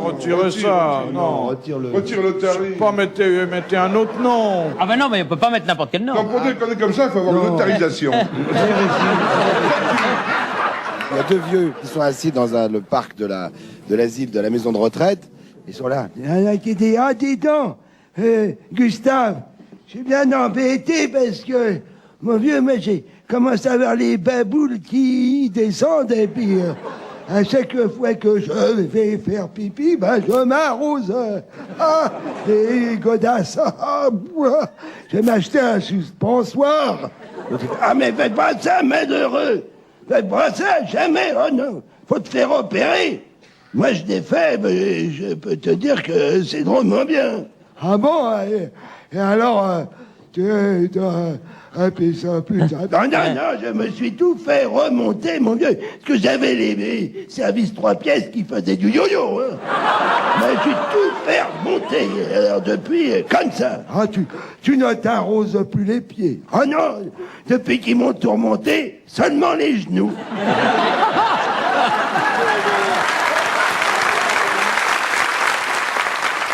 Retirez ça. Non, Retire l'otarie. Pas mettez un autre nom. Ah ben non, mais on peut pas mettre n'importe quel nom. Quand on est comme ça, il faut avoir l'otarisation. Il y a deux vieux qui sont assis dans le parc de l'asile, de la maison de retraite. Ils sont là. Il y en a qui dit, ah, dis donc, Gustave, je suis bien embêté parce que, mon vieux, moi, j'ai commencé à avoir les baboules qui descendent et puis, à chaque fois que je vais faire pipi, ben, je m'arrose. Des godasses. Je vais m'acheter un suspensoir. Ah, mais faites pas ça, malheureux. Faites pas ça, jamais. Oh non, faut te faire opérer. Moi, je l'ai fait, mais je peux te dire que c'est drôlement bien. Ah bon? Et alors, tu dois appeler ça plus tard. Non, je me suis tout fait remonter, mon vieux. Parce que j'avais les services 3 pièces qui faisaient du yo-yo. Hein. Mais je suis tout fait remonter. Alors, depuis, comme ça. Ah, tu ne t'arroses plus les pieds. Ah non, depuis qu'ils m'ont tout remonté, seulement les genoux.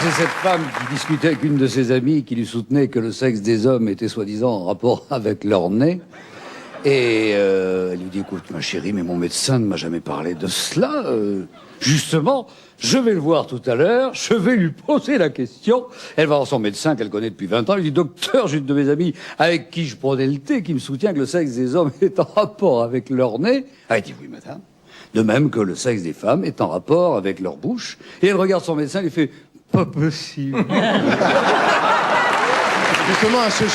C'est cette femme qui discutait avec une de ses amies qui lui soutenait que le sexe des hommes était soi-disant en rapport avec leur nez. Et elle lui dit, écoute ma chérie, mais mon médecin ne m'a jamais parlé de cela. Justement, je vais le voir tout à l'heure, je vais lui poser la question. Elle va voir son médecin qu'elle connaît depuis 20 ans. Elle lui dit, docteur, j'ai une de mes amies avec qui je prenais le thé, qui me soutient que le sexe des hommes est en rapport avec leur nez. Elle dit, oui madame. De même que le sexe des femmes est en rapport avec leur bouche. Et elle regarde son médecin et lui fait, pas possible. Justement, à ce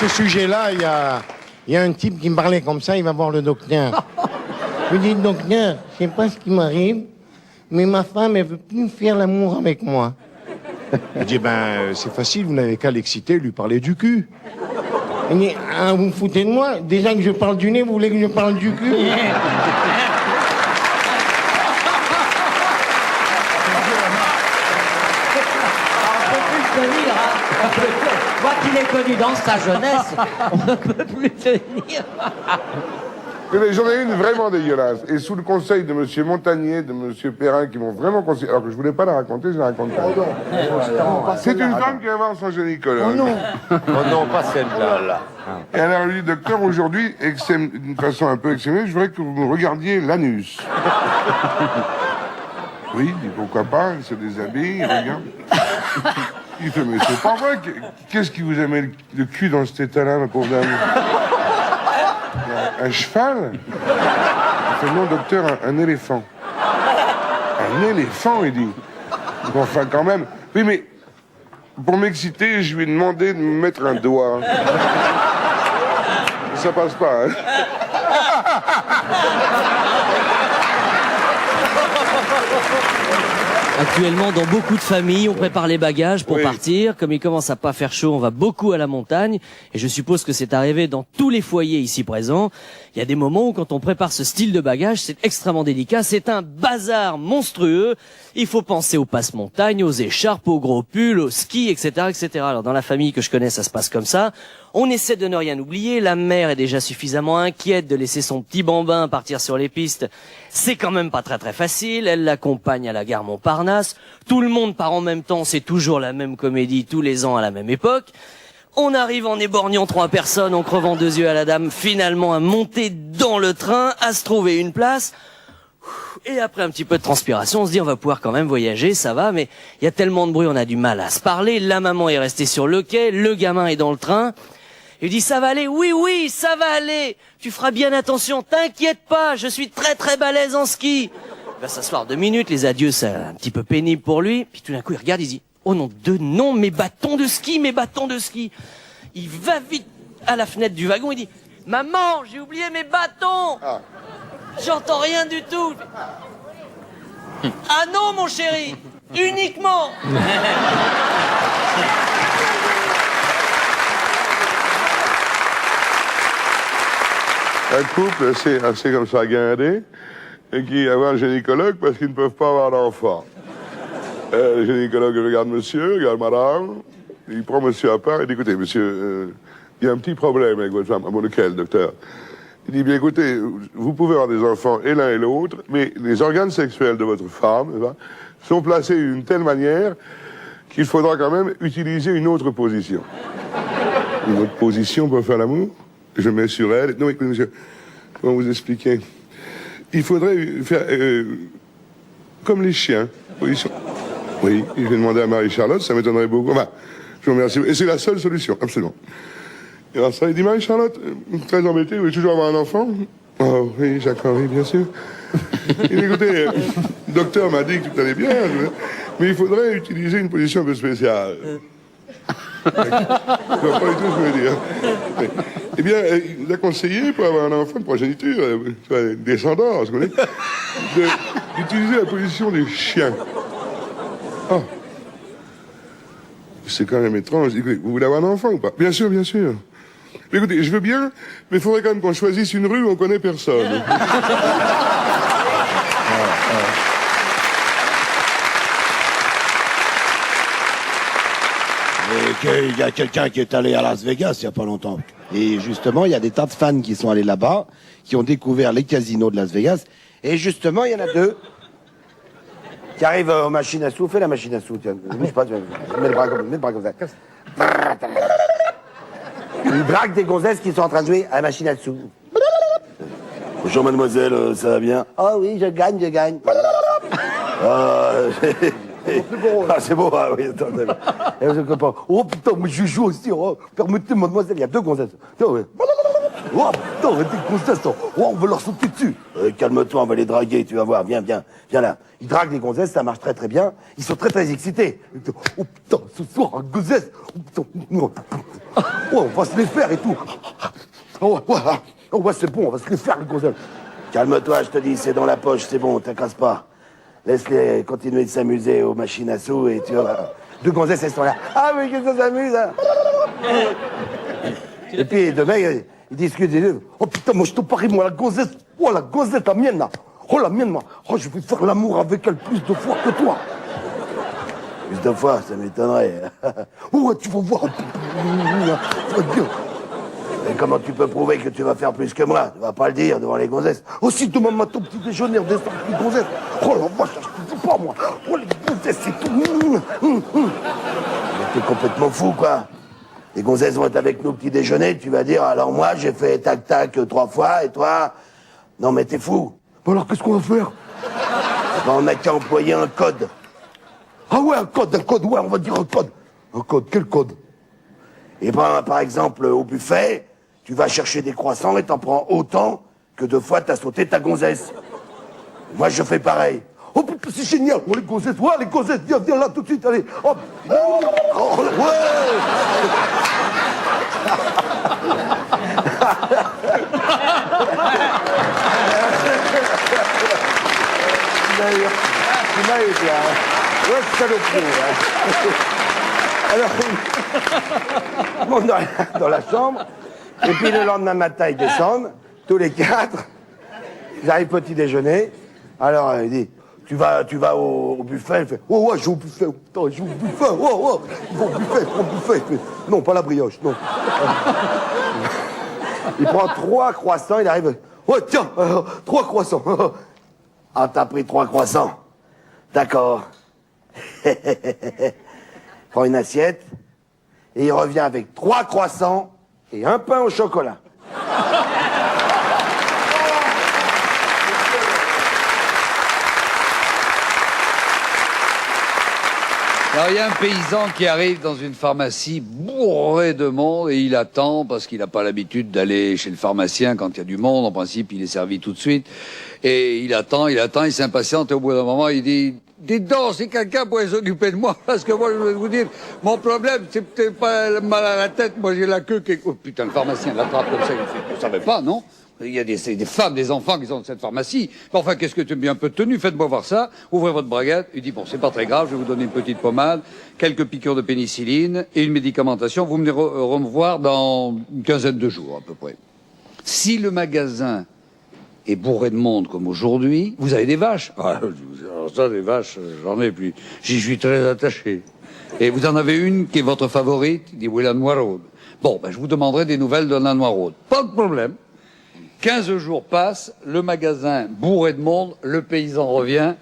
sujet-là, il y a un type qui me parlait comme ça, il va voir le docteur. Je lui dis, docteur, je sais pas ce qui m'arrive, mais ma femme, elle veut plus faire l'amour avec moi. Il dit, c'est facile, vous n'avez qu'à l'exciter, lui parler du cul. Il dit, ah, vous me foutez de moi? Déjà que je parle du nez, vous voulez que je parle du cul? Moi qui l'ai connu dans sa jeunesse, on ne peut plus tenir. Mais j'en ai une vraiment dégueulasse. Et sous le conseil de M. Montagnier, de M. Perrin, qui m'ont vraiment conseillé, alors que je voulais pas la raconter, je la raconte pas. C'est une femme qui va voir son gynécologue. Oh non. Oh non, pas celle-là. Et alors, lui dit, docteur, aujourd'hui, d'une façon un peu extrêmée, je voudrais que vous me regardiez l'anus. Oui, il dit, pourquoi pas, il se déshabille, il regarde. Il fait, mais c'est pas vrai, qu'est-ce qui vous a mis le cul dans cet état-là, ma pauvre dame? Un cheval? Il fait non, docteur, un éléphant. Un éléphant, il dit. Bon, enfin, quand même. Oui, mais pour m'exciter, je lui ai demandé de me mettre un doigt. Ça passe pas, hein. Actuellement, dans beaucoup de familles, on prépare les bagages pour partir. Comme il commence à pas faire chaud, on va beaucoup à la montagne. Et je suppose que c'est arrivé dans tous les foyers ici présents. Il y a des moments où quand on prépare ce style de bagage, c'est extrêmement délicat. C'est un bazar monstrueux. Il faut penser aux passe-montagne, aux écharpes, aux gros pulls, aux skis, etc., etc. Alors dans la famille que je connais, ça se passe comme ça. On essaie de ne rien oublier. La mère est déjà suffisamment inquiète de laisser son petit bambin partir sur les pistes. C'est quand même pas très très facile. Elle l'accompagne à la gare Montparnasse. Tout le monde part en même temps. C'est toujours la même comédie tous les ans à la même époque. On arrive en éborgnant 3 personnes, en crevant 2 yeux à la dame, finalement à monter dans le train, à se trouver une place. Et après un petit peu de transpiration, on se dit on va pouvoir quand même voyager, ça va, mais il y a tellement de bruit, on a du mal à se parler. La maman est restée sur le quai, le gamin est dans le train. Il dit ça va aller, oui, oui, ça va aller. Tu feras bien attention, t'inquiète pas, je suis très très balèze en ski. Il va s'asseoir 2 minutes, les adieux, c'est un petit peu pénible pour lui. Puis tout d'un coup, il regarde, il dit oh non, non, mes bâtons de ski, mes bâtons de ski. Il va vite à la fenêtre du wagon, il dit maman, j'ai oublié mes bâtons. J'entends rien du tout. Ah non, mon chéri, uniquement. Un couple assez comme ça guindé, et qui va voir un gynécologue parce qu'ils ne peuvent pas avoir d'enfant. Le gynécologue regarde monsieur, regarde madame, il prend monsieur à part et dit écoutez, monsieur, il y a un petit problème avec votre femme. Ah bon, lequel, docteur? Il dit bien écoutez, vous pouvez avoir des enfants et l'un et l'autre, mais les organes sexuels de votre femme sont placés d'une telle manière qu'il faudra quand même utiliser une autre position. Une autre position pour faire l'amour? Je mets sur elle. Non, écoutez, monsieur, comment vous expliquer? Il faudrait faire comme les chiens. Position. Oui, je vais demander à Marie-Charlotte, ça m'étonnerait beaucoup. Enfin, je vous remercie. Et c'est la seule solution, absolument. Et alors ça, il dit Marie-Charlotte, très embêtée, vous voulez toujours avoir un enfant? Oh oui, Jacques Henri, bien sûr. Il dit, écoutez, le docteur m'a dit que tout allait bien, mais il faudrait utiliser une position un peu spéciale. Je ne vois pas du tout ce que je veux dire. Eh bien, il nous a conseillé, pour avoir un enfant de progéniture, une descendance, vous connaissez, d'utiliser la position des chiens. Oh. C'est quand même étrange. Écoutez, vous voulez avoir un enfant ou pas? Bien sûr, bien sûr. Mais écoutez, je veux bien, mais il faudrait quand même qu'on choisisse une rue où on connaît personne. Il y a quelqu'un qui est allé à Las Vegas il n'y a pas longtemps. Et justement, il y a des tas de fans qui sont allés là-bas, qui ont découvert les casinos de Las Vegas. Et justement, il y en a 2 qui arrivent aux machines à sous. Fais la machine à sous, tiens. Bouge pas, tu mets le bras comme ça. Ils draguent des gonzesses qui sont en train de jouer à la machine à sous. Bonjour mademoiselle, ça va bien? Ah oui, je gagne. C'est beau, ah oui, attends. Oh putain, mais je joue aussi. Oh, permettez, mademoiselle, il y a 2 gonzesses. Oh putain, des gonzesses. Oh, on veut leur sauter dessus. Calme-toi, on va les draguer, tu vas voir. Viens là. Ils draguent les gonzesses, ça marche très très bien. Ils sont très très excités. Oh putain, ce soir, un gonzesse. Oh putain, on va se les faire et tout. Oh ouais, c'est bon, on va se les faire, les gonzesses. Calme-toi, je te dis, c'est dans la poche, c'est bon, t'inquiète pas. Laisse-les continuer de s'amuser aux machines à sous et tu vois. 2 gonzesses, elles sont là. Ah oui, qu'est-ce que ça s'amuse, hein. Et puis demain, ils discutent des deux. Oh putain, moi je te parie, moi la gonzesse, la mienne là. Oh la mienne, moi. Oh, je vais faire l'amour avec elle plus de fois que toi. Plus de fois, ça m'étonnerait. Oh, tu vas voir. Ça va être bien. Et comment tu peux prouver que tu vas faire plus que moi? Tu vas pas le dire devant les gonzesses. Aussi, demain matin, petit déjeuner, on descend avec les gonzesses. Oh la vache, je te dis pas, moi. Oh, les gonzesses, c'est tout. Mais t'es complètement fou, quoi. Les gonzesses vont être avec nous petit déjeuner, tu vas dire, alors moi, j'ai fait tac-tac 3 fois, et toi? Non, mais t'es fou. Bon, alors, qu'est-ce qu'on va faire? Ben, on n'a qu'à employer un code. Ah ouais, un code, ouais, on va dire un code. Un code, quel code? Eh ben, par exemple, au buffet, tu vas chercher des croissants et t'en prends autant que 2 fois t'as sauté ta gonzesse. Moi, je fais pareil. Oh, putain, c'est génial. Oh, les gonzesses, viens là tout de suite, allez. Oh, ouais. Tu m'as eu, là. Ouais, saloperie, Alors, ils montent dans la chambre, et puis le lendemain matin, ils descendent, tous les 4. Ils arrivent petit déjeuner. Alors, il dit, tu vas au buffet. Il fait, oh, ouais, je vais au buffet. Putain, je vais au buffet. Oh, oh. Il va au buffet, prends le buffet. Il fait, non, pas la brioche, non. Il prend 3 croissants, il arrive. Oh, tiens, 3 croissants. Ah, t'as pris 3 croissants. D'accord. Prend une assiette, et il revient avec 3 croissants et un pain au chocolat. Alors, il y a un paysan qui arrive dans une pharmacie bourré de monde et il attend parce qu'il n'a pas l'habitude d'aller chez le pharmacien quand il y a du monde. En principe, il est servi tout de suite. Et il attend, il s'impatiente et au bout d'un moment, il dit « Dites donc, si quelqu'un pouvait s'occuper de moi, parce que moi, je vais vous dire, mon problème, c'est peut-être pas mal à la tête, moi j'ai la queue qui est... Oh putain, le pharmacien l'attrape comme ça, il fait, vous savez pas, non ? Il y a des femmes, des enfants qui sont dans cette pharmacie. Mais enfin, qu'est-ce que tu me dis un peu de tenue? Faites-moi voir ça. Ouvrez votre braguette. Il dit, bon, c'est pas très grave, je vais vous donner une petite pommade, quelques piqûres de pénicilline et une médicamentation. Vous venez me voir dans une quinzaine de jours, à peu près. Si le magasin est bourré de monde comme aujourd'hui, vous avez des vaches. Ah, alors ça, des vaches, j'en ai, puis j'y suis très attaché. Et vous en avez une qui est votre favorite, il dit, oui, la Noiraude. Bon, ben, je vous demanderai des nouvelles de la Noiraude. Pas de problème. 15 jours passent, le magasin bourré de monde, le paysan revient,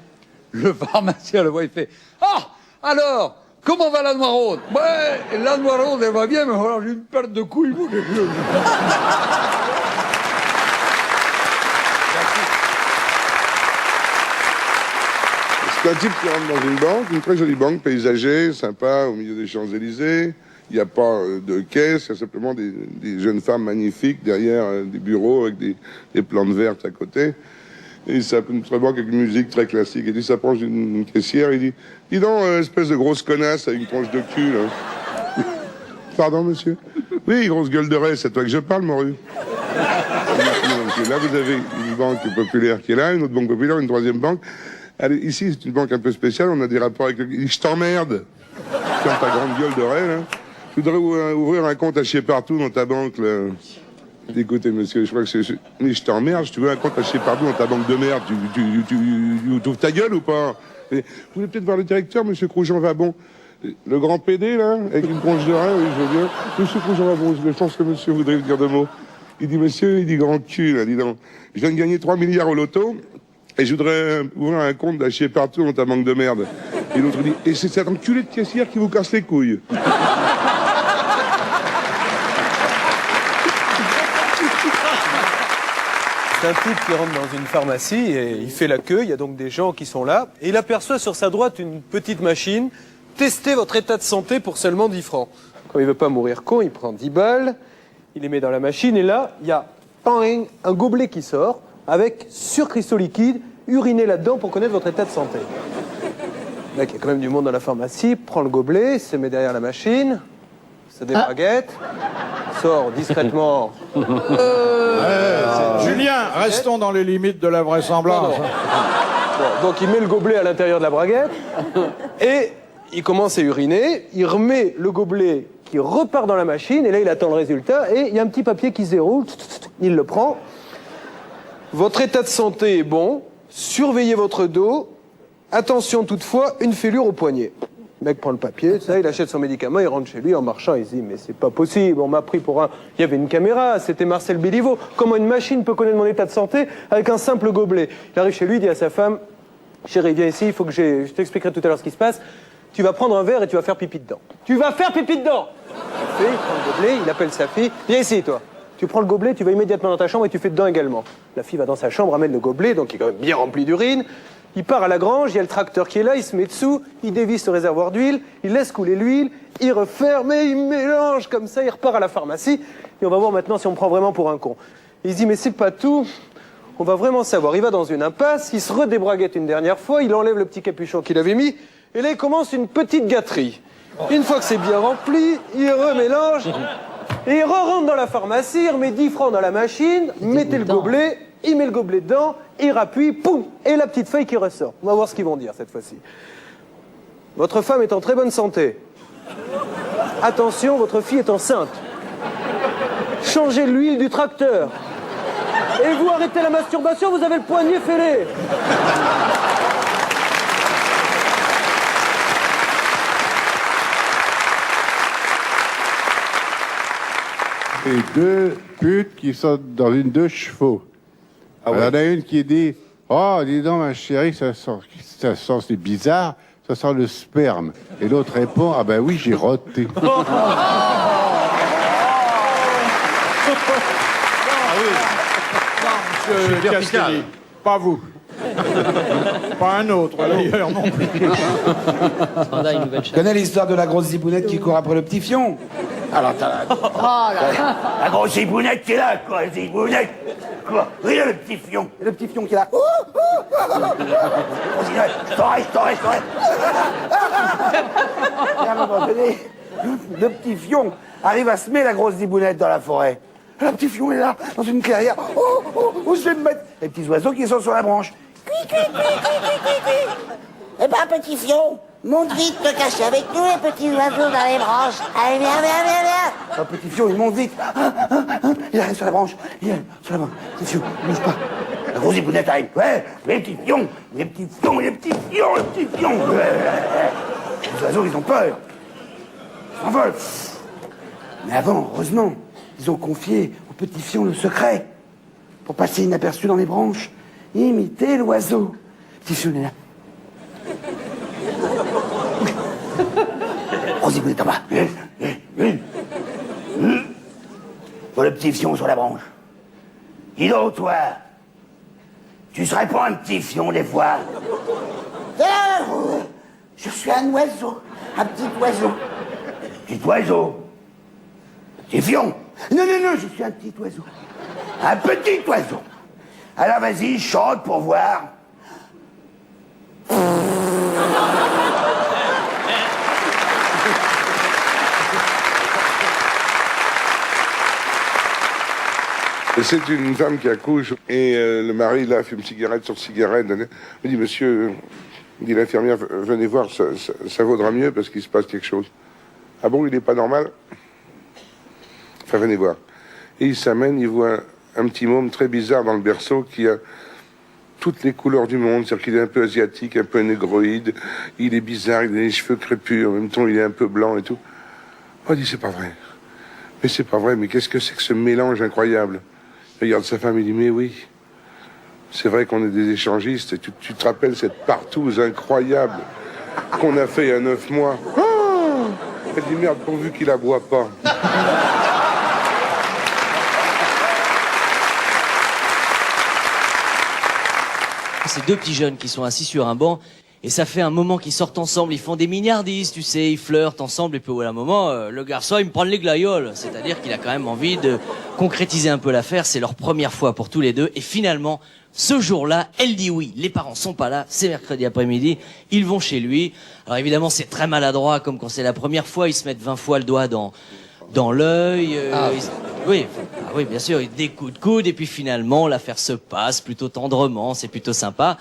le pharmacien le voit, il fait « Ah, alors, comment va la Noiraude ?»« Ouais, la Noiraude, elle va bien, mais alors j'ai une perte de couilles. » C'est un type qui rentre dans une banque, une très jolie banque, paysagée, sympa, au milieu des Champs-Élysées. Il n'y a pas de caisse, il y a simplement des jeunes femmes magnifiques derrière des bureaux avec des plantes vertes à côté. Et il s'appelle une banque avec une musique très classique. Et il s'approche d'une caissière, il dit « Dis donc, espèce de grosse connasse avec une tronche de cul, là. » Pardon, monsieur? Oui, grosse gueule de raie, c'est toi que je parle, morue. Là, vous avez une banque populaire qui est là, une autre banque populaire, une troisième banque. Allez, ici, c'est une banque un peu spéciale, on a des rapports avec le... Je t'emmerde. Comme ta grande gueule de raie, là. Je voudrais ouvrir un compte à chier partout dans ta banque, là. Écoutez, monsieur, je crois que c'est... Mais je t'emmerde, tu veux un compte à chier partout dans ta banque de merde. Tu ouvres ta gueule ou pas? Vous voulez peut-être voir le directeur, monsieur Croujon-Vabon? Le grand PD, là, avec une tronche de rein, oui, je veux bien. Monsieur Croujon-Vabon, je pense que monsieur voudrait vous dire 2 mots. Il dit, monsieur, il dit grand cul, là, dis donc. Je viens de gagner 3 milliards au loto, et je voudrais ouvrir un compte d'acheter partout dans ta banque de merde. Et l'autre dit, et c'est cet enculé de caissière qui vous casse les couilles. C'est un type qui rentre dans une pharmacie et il fait la queue, il y a donc des gens qui sont là, et il aperçoit sur sa droite une petite machine. Testez votre état de santé pour seulement 10 francs. Quand il veut pas mourir con, il prend 10 balles, il les met dans la machine, et là, il y a un gobelet qui sort, avec surcristaux liquides, urinez là-dedans pour connaître votre état de santé. Là, il y a quand même du monde dans la pharmacie, prend le gobelet, se met derrière la machine, se débraguette, sort discrètement. Julien, restons dans les limites de la vraisemblance. Bon, donc il met le gobelet à l'intérieur de la braguette, et il commence à uriner, il remet le gobelet qui repart dans la machine, et là il attend le résultat, et il y a un petit papier qui se déroule, il le prend. Votre état de santé est bon, surveillez votre dos, attention toutefois, une fêlure au poignet. Le mec prend le papier, ça, il achète son médicament, il rentre chez lui en marchant, il se dit mais c'est pas possible, on m'a pris pour un... Il y avait une caméra, c'était Marcel Béliveau, comment une machine peut connaître mon état de santé avec un simple gobelet? Il arrive chez lui, il dit à sa femme, chérie viens ici, il faut que je t'expliquerai tout à l'heure ce qui se passe, tu vas prendre un verre et tu vas faire pipi dedans. Tu vas faire pipi dedans! Il prend le gobelet, il appelle sa fille, viens ici toi. Tu prends le gobelet, tu vas immédiatement dans ta chambre et tu fais dedans également. La fille va dans sa chambre, amène le gobelet, donc il est quand même bien rempli d'urine. Il part à la grange, il y a le tracteur qui est là, il se met dessous, il dévisse le réservoir d'huile, il laisse couler l'huile, il referme et il mélange comme ça, il repart à la pharmacie. Et on va voir maintenant si on me prend vraiment pour un con. Il se dit, mais c'est pas tout. On va vraiment savoir. Il va dans une impasse, il se redébraguette une dernière fois, il enlève le petit capuchon qu'il avait mis, et là, il commence une petite gâterie. Une fois que c'est bien rempli, il remélange, et il re-rentre dans la pharmacie, il remet 10 francs dans la machine, mettez le gobelet, il met le gobelet dedans, il rappuie, poum, et la petite feuille qui ressort. On va voir ce qu'ils vont dire cette fois-ci. Votre femme est en très bonne santé. Attention, votre fille est enceinte. Changez l'huile du tracteur. Et vous arrêtez la masturbation, vous avez le poignet fêlé. Et deux putes qui sont dans une de chevaux. Ah ouais. Alors, il y en a une qui dit « Oh, dis donc, ma chérie, ça sent c'est bizarre, ça sent le sperme. » Et l'autre répond « Ah ben oui, j'ai roté. » Monsieur Castaldi, pas vous. Pas un autre, d'ailleurs, non plus. Tu connais l'histoire de la grosse zibounette qui court après le petit fion? Alors, t'as la grosse zibounette qui est là, quoi, la zibounette. Quoi? Oui, là, le petit fion. Et le petit fion qui est là. Je t'aurais. Et à un moment donné, le petit fion arrive à semer la grosse zibounette dans la forêt. Le petit fion est là, dans une clairière. Où je vais me mettre? Les petits oiseaux qui sont sur la branche. Eh ben, petit fion, monte vite te cacher avec nous, les petits oiseaux dans les branches. Allez, viens. Le petit fion, il monte vite. Il arrive sur la branche. Il arrive sur la branche. Petit fion, ne bouge pas. La grosse zibounette arrive. Ouais, les petits fions. Les petits fions. Les oiseaux, ils ont peur. Ils s'envolent. Mais avant, heureusement, ils ont confié au petit fion le secret. Pour passer inaperçu dans les branches. Imiter l'oiseau. Petit fion est là. Grosse zibounette en bas. Pour le petit fion sur la branche. Dis donc, toi, tu serais pas un petit fion des fois? Je suis un oiseau, un petit oiseau. Petit oiseau? Petit fion? Non, je suis un petit oiseau. Un petit oiseau. Alors vas-y, chante pour voir. C'est une femme qui accouche et le mari là fume cigarette sur cigarette. Il me dit monsieur, dit l'infirmière, venez voir, ça vaudra mieux parce qu'il se passe quelque chose. Ah bon, il n'est pas normal? Enfin, venez voir. Et il s'amène, il voit un petit môme très bizarre dans le berceau qui a toutes les couleurs du monde, c'est-à-dire qu'il est un peu asiatique, un peu négroïde, il est bizarre, il a les cheveux crépus, en même temps il est un peu blanc et tout. Oh, il dit c'est pas vrai. Mais c'est pas vrai, mais qu'est-ce que c'est que ce mélange incroyable? Il regarde sa femme, il dit mais oui, c'est vrai qu'on est des échangistes, et tu te rappelles cette partouze incroyable qu'on a fait il y a 9 mois. Oh, elle dit merde, pourvu qu'il la boit pas. Ces deux petits jeunes qui sont assis sur un banc, et ça fait un moment qu'ils sortent ensemble, ils font des mignardises, tu sais, ils flirtent ensemble, et puis au moment, le garçon, il me prend les glaïoles. C'est-à-dire qu'il a quand même envie de concrétiser un peu l'affaire, c'est leur première fois pour tous les deux, et finalement, ce jour-là, elle dit oui, les parents sont pas là, c'est mercredi après-midi, ils vont chez lui. Alors évidemment, c'est très maladroit, comme quand c'est la première fois, ils se mettent 20 fois le doigt dans l'œil, oui, bien sûr, des coups de coude, et puis finalement, l'affaire se passe plutôt tendrement, c'est plutôt sympa.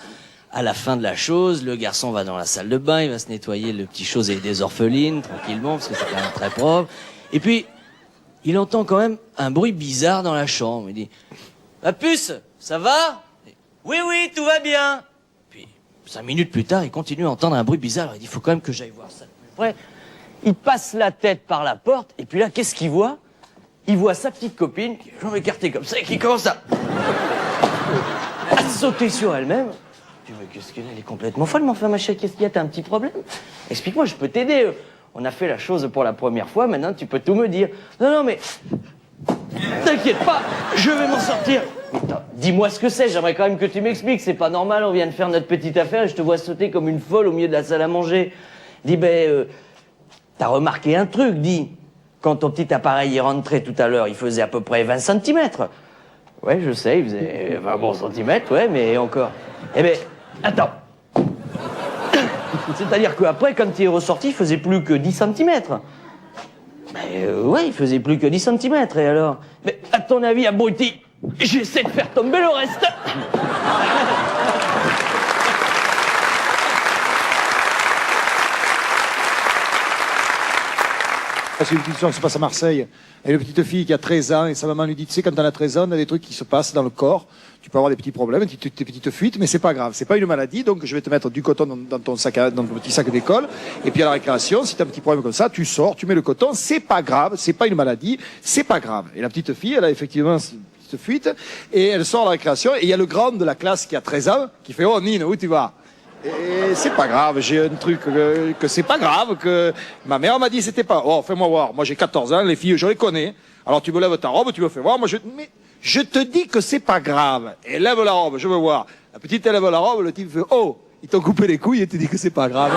À la fin de la chose, le garçon va dans la salle de bain, il va se nettoyer le petit chose et des orphelines, tranquillement, parce que c'est quand même très propre. Et puis, il entend quand même un bruit bizarre dans la chambre. Il dit, ma puce, ça va? Oui, tout va bien. Puis, 5 minutes plus tard, il continue à entendre un bruit bizarre. Alors il dit, il faut quand même que j'aille voir ça de plus près. Il passe la tête par la porte, et puis là, qu'est-ce qu'il voit? Il voit sa petite copine, qui est les jambes écartées comme ça, et qui commence à sauter sur elle-même. Tu veux qu'est-ce qu'elle est complètement folle, mais enfin, ma chérie, qu'est-ce qu'il y a? T'as un petit problème? Explique-moi, je peux t'aider. On a fait la chose pour la première fois, maintenant tu peux tout me dire. Non, mais t'inquiète pas, je vais m'en sortir. Dis-moi ce que c'est, j'aimerais quand même que tu m'expliques. C'est pas normal, on vient de faire notre petite affaire et je te vois sauter comme une folle au milieu de la salle à manger. Dis, t'as remarqué un truc, dis. quand ton petit appareil est rentré tout à l'heure, il faisait à peu près 20 cm. Ouais, je sais, il faisait 20 bons centimètres, ouais, mais encore. Eh ben, attends. C'est-à-dire qu'après, quand il est ressorti, il faisait plus que 10 cm. Ouais, il faisait plus que 10 cm, et alors? Mais à ton avis, abruti, j'essaie de faire tomber le reste. C'est une petite histoire qui se passe à Marseille. Et une petite fille qui a 13 ans, et sa maman lui dit, tu sais, quand t'en as 13 ans, il y a des trucs qui se passent dans le corps. Tu peux avoir des petits problèmes, des petites fuites, mais c'est pas grave. C'est pas une maladie, donc je vais te mettre du coton dans ton sac, dans ton petit sac d'école. Et puis à la récréation, si t'as un petit problème comme ça, tu sors, tu mets le coton, c'est pas grave, c'est pas une maladie, c'est pas grave. Et la petite fille, elle a effectivement cette petite fuite, et elle sort à la récréation, et il y a le grand de la classe qui a 13 ans, qui fait, oh Nine, où tu vas? Et c'est pas grave, j'ai un truc que c'est pas grave, que ma mère m'a dit c'était pas. Oh, fais-moi voir, moi j'ai 14 ans, les filles je les connais. Alors tu me lèves ta robe, tu me fais voir, mais je te dis que c'est pas grave. Et lève la robe, je veux voir. La petite elle lève la robe, le type fait oh, ils t'ont coupé les couilles et tu dis que c'est pas grave.